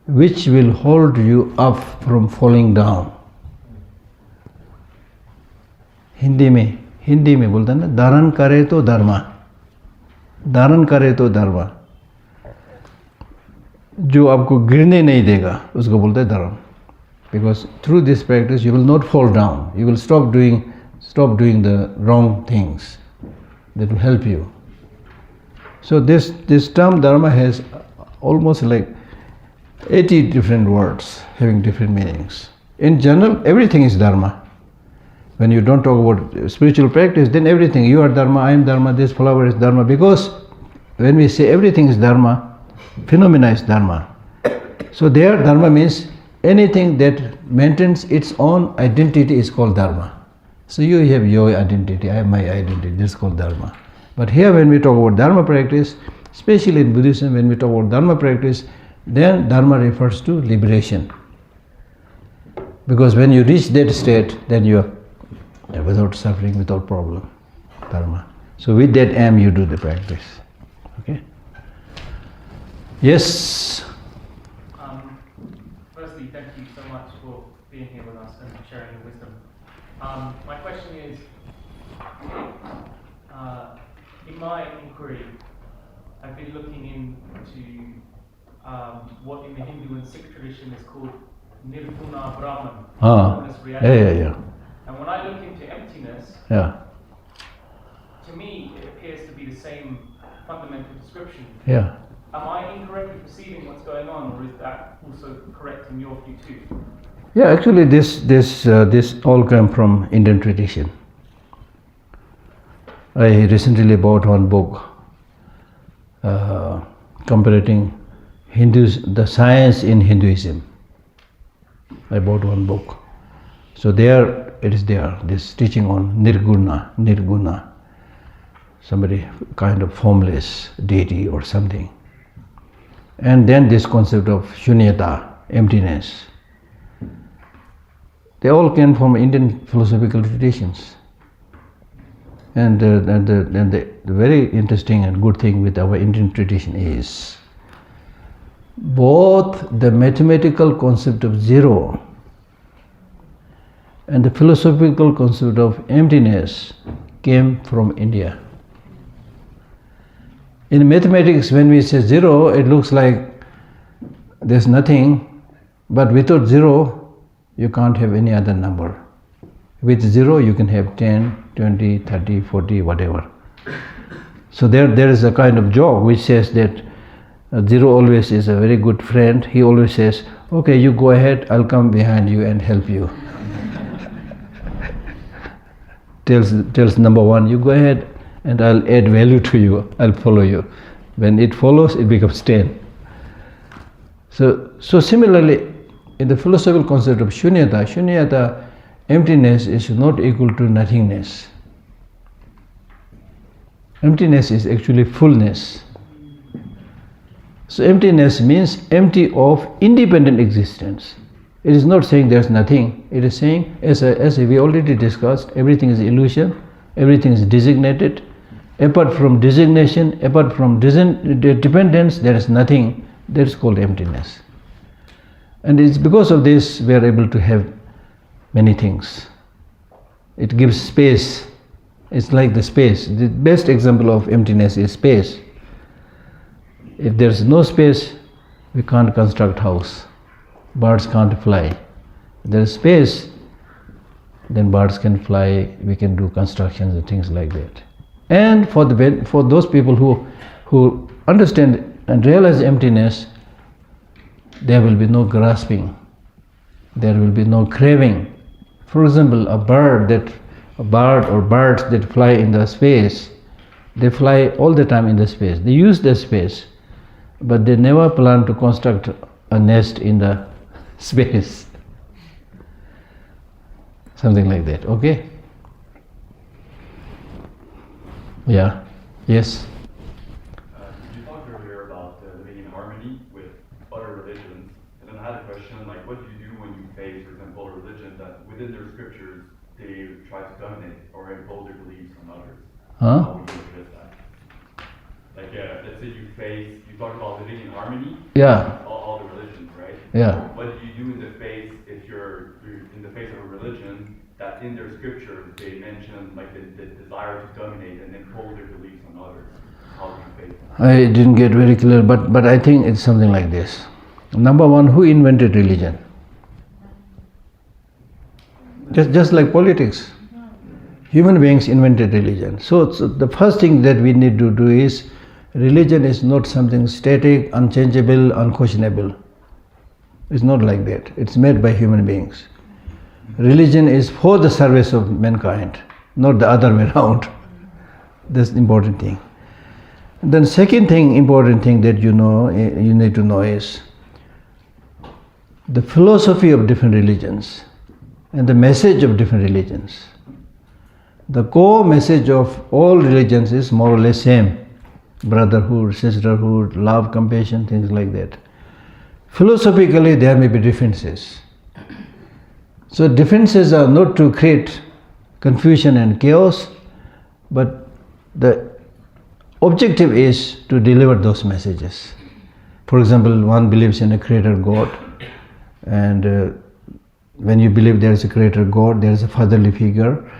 which will hold you up from falling down. Hindi में बोलते हैं ना, धारण करे तो धर्मा, धारण करे तो धर्मा, जो आपको गिरने नहीं देगा उसको बोलते हैं धर्म. Because through this practice you will not fall down. You will stop doing the wrong things that will help you. So this term dharma has almost like 80 different words having different meanings. In general, everything is dharma. When you don't talk about spiritual practice, then everything, you are dharma, I am dharma, this flower is dharma. Because when we say everything is dharma, phenomena is dharma. So there, dharma means anything that maintains its own identity is called dharma. So you have your identity, I have my identity, this is called dharma. But here when we talk about dharma practice, especially in Buddhism, when we talk about dharma practice, then dharma refers to liberation. Because when you reach that state, then you are without suffering, without problem, dharma. So with that aim you do the practice. Okay? Yes. Firstly, thank you so much for being here with us and sharing your wisdom. My question is, in my inquiry, I've been looking into what in the Hindu and Sikh tradition is called Nirguna Brahman, Ah. reality. Yeah. And when I look into emptiness, Yeah. to me it appears to be the same fundamental description. Yeah. Am I incorrectly perceiving what's going on, or is that also correct in your view too? Yeah, actually this all came from Indian tradition. I recently bought one book comparing the science in Hinduism. I bought one book. So there it is there, this teaching on Nirguna, somebody kind of formless deity or something. And then this concept of Shunyata, emptiness. They all came from Indian philosophical traditions. And the very interesting and good thing with our Indian tradition is both the mathematical concept of zero and the philosophical concept of emptiness came from India. In mathematics, when we say zero, it looks like there's nothing, but without zero, you can't have any other number. With zero, you can have 10, 20, 30, 40, whatever. So there is a kind of joke which says that zero always is a very good friend. He always says, okay, you go ahead, I'll come behind you and help you. tells number one, you go ahead and I'll add value to you, I'll follow you. When it follows, it becomes 10. So similarly, in the philosophical concept of Shunyata, emptiness is not equal to nothingness. Emptiness is actually fullness. So emptiness means empty of independent existence. It is not saying there's nothing. It is saying, as we already discussed, everything is illusion, everything is designated. Apart from designation, apart from dependence, there is nothing. That is called emptiness. And it's because of this we are able to have many things. It gives space. It's like the space. The best example of emptiness is space. If there is no space, we can't construct house. Birds can't fly. If there is space, then birds can fly, we can do constructions and things like that. And for those people who understand and realize emptiness, there will be no grasping, there will be no craving. For example, a bird or birds that fly in the space, they fly all the time in the space. They use the space, but they never plan to construct a nest in the space. Something like that, okay? Yeah, yes. You talked earlier about living in harmony with other religions, and then I had a question like, what do you do when you face, for example, a religion that within their scriptures they try to dominate or impose their beliefs on others? Huh? How would you address that? Like, let's say you talk about living in harmony. Yeah. With all the religions, right? Yeah. What do you do in the face if you're in the face of a religion that in their scriptures they mention like the desire to dominate and impose their beliefs on others? How do you face that? I didn't get very clear, but I think it's something like this. Number one, who invented religion? Just like politics. Human beings invented religion. So the first thing that we need to do is, religion is not something static, unchangeable, unquestionable. It's not like that. It's made by human beings. Religion is for the service of mankind, not the other way around. That's the important thing. And then second thing, important thing that you need to know is the philosophy of different religions and the message of different religions. The core message of all religions is more or less same. Brotherhood, sisterhood, love, compassion, things like that. Philosophically, there may be differences. So differences are not to create confusion and chaos, but the objective is to deliver those messages. For example, one believes in a creator God, and when you believe there is a creator God, there is a fatherly figure,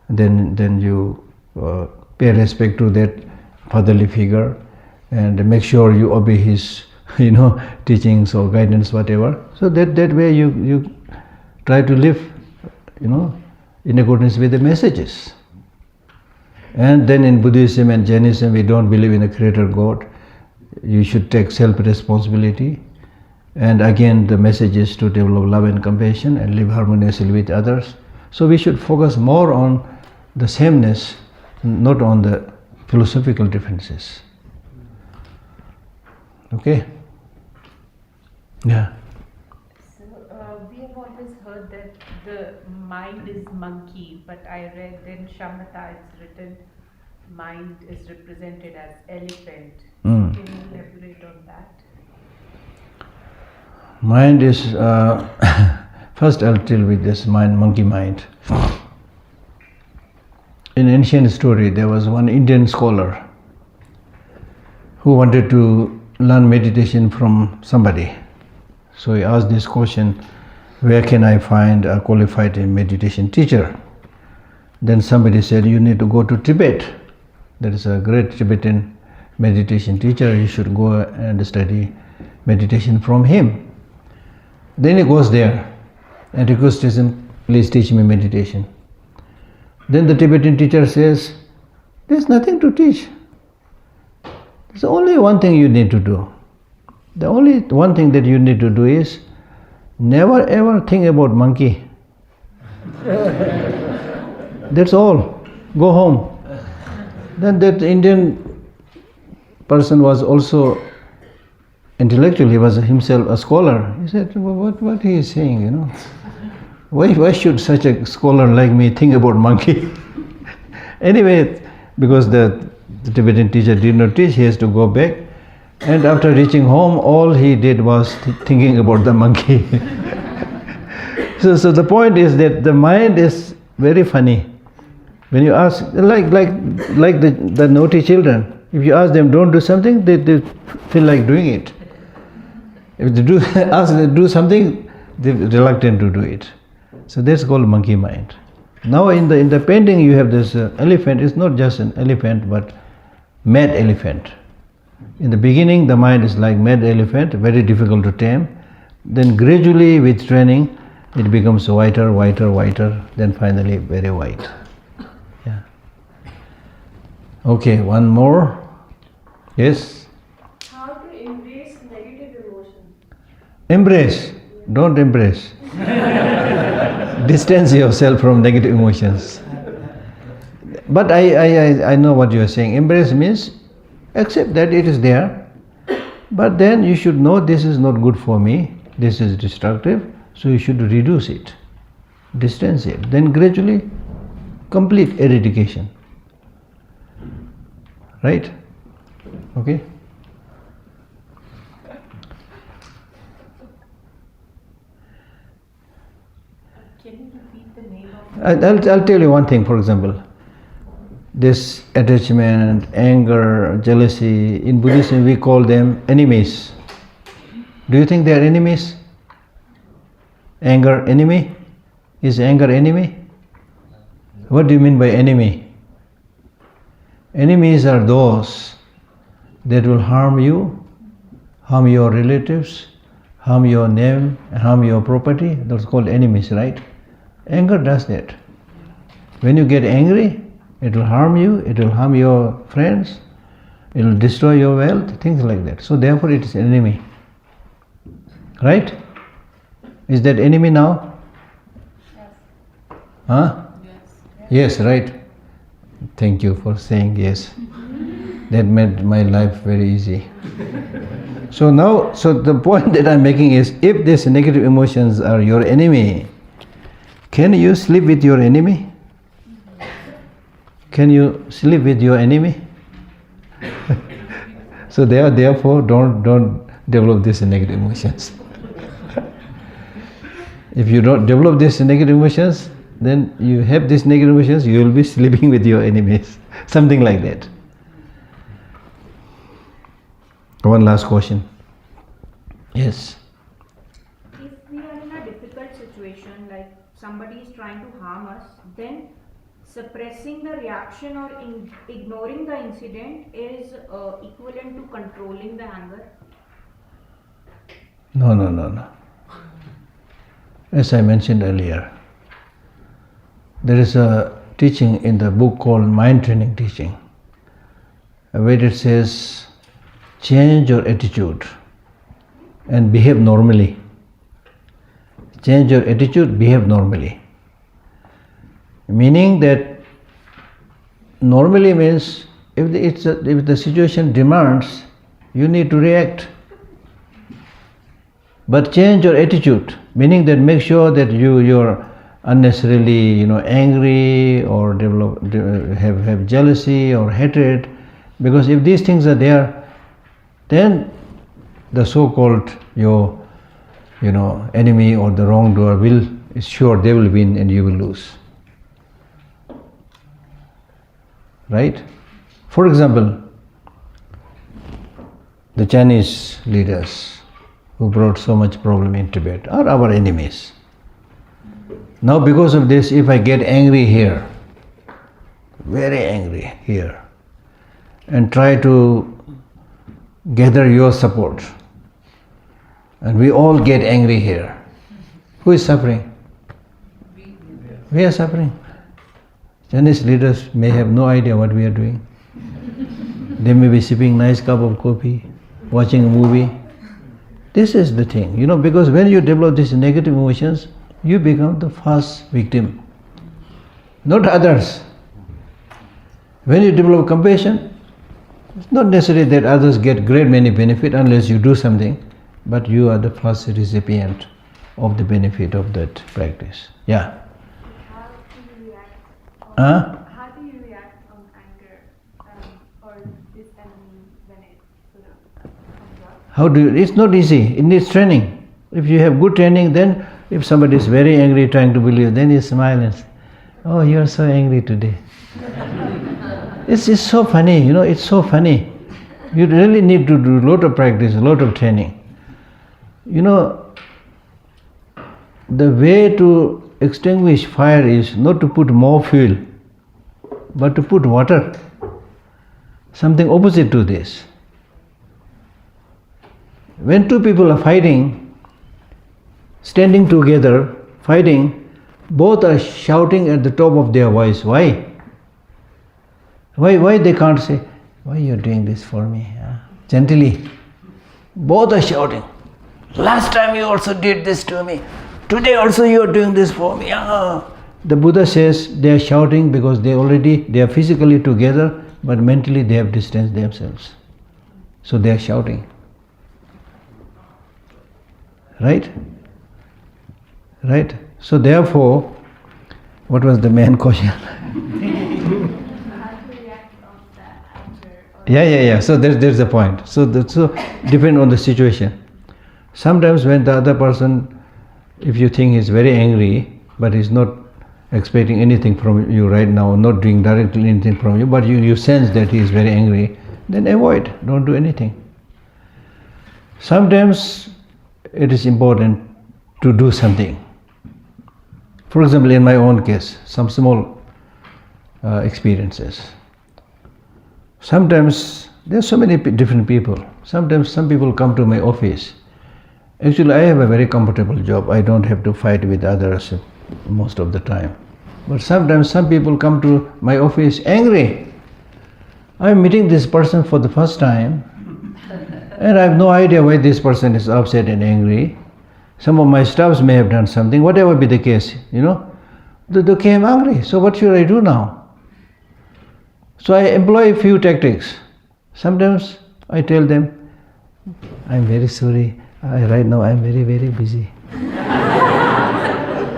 then you pay respect to that fatherly figure and make sure you obey his teachings or guidance, whatever. So that way you try to live in accordance with the messages. And then in Buddhism and Jainism, we don't believe in a creator God. You should take self-responsibility. And again, the message is to develop love and compassion and live harmoniously with others. So we should focus more on the sameness, not on the philosophical differences. Okay? Yeah. So we have always heard that the mind is monkey, but I read in Shamatha it's written mind is represented as elephant. Can you elaborate on that? Mind is, first I'll tell with this monkey mind. In ancient story, there was one Indian scholar who wanted to learn meditation from somebody. So he asked this question, where can I find a qualified meditation teacher? Then somebody said, you need to go to Tibet. There is a great Tibetan meditation teacher, you should go and study meditation from him. Then he goes there and requests him, please teach me meditation. Then the Tibetan teacher says, there's nothing to teach. There's only one thing you need to do. The only one thing that you need to do is never ever think about monkey. That's all. Go home. Then that Indian person was also intellectual. He was himself a scholar. He said, what he is saying, Why should such a scholar like me think about monkey? Anyway, because the Tibetan teacher did not teach, he has to go back. And after reaching home, all he did was thinking about the monkey. So the point is that the mind is very funny. When you ask, like the naughty children, if you ask them don't do something, they feel like doing it. If they ask them to do something, they're reluctant to do it. So that's called monkey mind. Now in the painting you have this elephant. It's not just an elephant, but mad elephant. In the beginning, the mind is like mad elephant, very difficult to tame. Then gradually, with training, it becomes whiter, then finally very white. Yeah. Okay, one more. Yes? How to embrace negative emotions? Embrace. Don't embrace. Distance yourself from negative emotions. But I know what you are saying. Embrace means accept that it is there, but then you should know this is not good for me, this is destructive, so you should reduce it, distance it, then gradually complete eradication. Right? Okay? Can you repeat the name of I'll tell you one thing, for example. This attachment, anger, jealousy, in Buddhism we call them enemies. Do you think they are enemies? Anger, enemy? Is anger enemy? What do you mean by enemy? Enemies are those that will harm you, harm your relatives, harm your name, harm your property. Those are called enemies, right? Anger does that. When you get angry, it will harm you, it will harm your friends, it will destroy your wealth, things like that. So therefore it is an enemy. Right? Is that enemy now? Yes. Huh? Yes, right. Thank you for saying yes. That made my life very easy. So the point that I'm making is, if these negative emotions are your enemy, can you sleep with your enemy? Can you sleep with your enemy? So therefore don't develop these negative emotions. If you don't develop these negative emotions, then you have these negative emotions, you will be sleeping with your enemies. Something like that. One last question. Yes. If we are in a difficult situation, like somebody is trying to harm us, then suppressing the reaction or ignoring the incident is equivalent to controlling the anger. No. As I mentioned earlier, there is a teaching in the book called Mind Training Teaching, where it says, change your attitude and behave normally. Change your attitude, behave normally. Meaning that normally means if the situation demands, you need to react. But change your attitude, meaning that make sure that you're unnecessarily angry or have jealousy or hatred, because if these things are there, then the so-called your enemy or the wrongdoer is sure they will win and you will lose. Right? For example, the Chinese leaders who brought so much problem in Tibet are our enemies. Now because of this, if I get angry here, very angry here, and try to gather your support, and we all get angry here, who is suffering? We are suffering. Chinese leaders may have no idea what we are doing. They may be sipping nice cup of coffee, watching a movie. This is the thing, because when you develop these negative emotions, you become the first victim, not others. When you develop compassion, it's not necessary that others get great many benefit unless you do something, but you are the first recipient of the benefit of that practice. Yeah. How do you react on anger or enemy when it sort of comes up? It's not easy, it needs training. If you have good training, then if somebody is very angry trying to bully you, then you smile and say, oh, you are so angry today. It's so funny, it's so funny. You really need to do a lot of practice, a lot of training. The way to extinguish fire is not to put more fuel, but to put water. Something opposite to this. When two people are fighting, standing together, fighting, both are shouting at the top of their voice. Why? Why they can't say, why you are doing this for me? Gently. Both are shouting. Last time you also did this to me. Today also you are doing this for me. The Buddha says they are shouting because they are physically together, but mentally they have distanced themselves. So they are shouting. Right? So therefore, what was the main question? Yeah. So there's the point. So depend on the situation. Sometimes when the other person, if you think he's very angry, but he's not expecting anything from you right now, not doing directly anything from you, but you sense that he is very angry, then avoid, don't do anything. Sometimes it is important to do something. For example, in my own case, some small experiences. Sometimes there are so many different people. Sometimes some people come to my office. Actually, I have a very comfortable job. I don't have to fight with others most of the time. But sometimes some people come to my office angry. I'm meeting this person for the first time, and I have no idea why this person is upset and angry. Some of my staffs may have done something, whatever be the case, they came angry. So what should I do now? So I employ a few tactics. Sometimes I tell them, I'm very sorry, right now I'm very, very busy.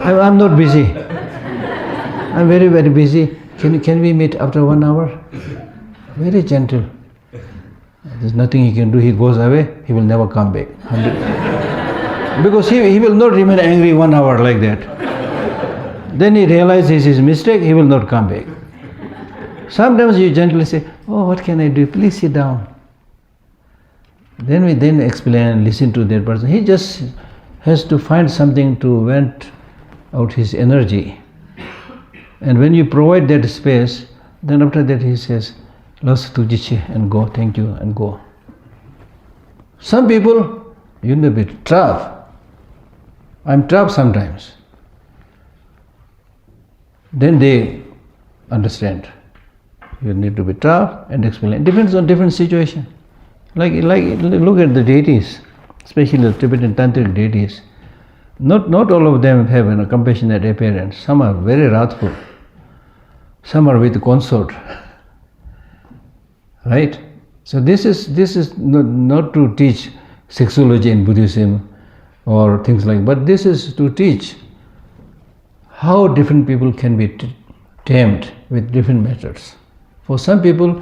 I'm not busy. I'm very, very busy. Can we meet after 1 hour? Very gentle. There's nothing he can do. He goes away, he will never come back. Because he will not remain angry 1 hour like that. Then he realizes his mistake, he will not come back. Sometimes you gently say, oh, what can I do? Please sit down. Then we then explain and listen to that person. He just has to find something to vent out his energy. And when you provide that space, then after that he says, "Lost to Geshe," and go, "Thank you," and go. Some people, you know, be tough. I'm tough sometimes. Then they understand. You need to be tough and explain. It depends on different situation. Like look at the deities, especially the Tibetan tantric deities. Not all of them have a compassionate appearance. Some are very wrathful. Some are with consort. Right? So this is not to teach sexology in Buddhism or things like, but this is to teach how different people can be tamed with different methods. For some people,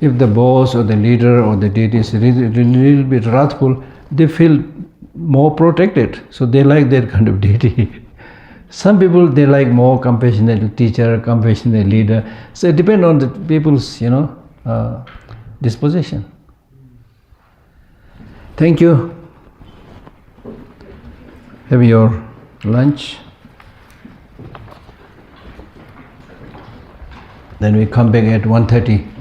if the boss or the leader or the deity is a little bit wrathful, they feel more protected, so they like that kind of deity. Some people, they like more compassionate teacher, compassionate leader. So it depends on the people's, disposition. Thank you. Have your lunch. Then we come back at 1:30.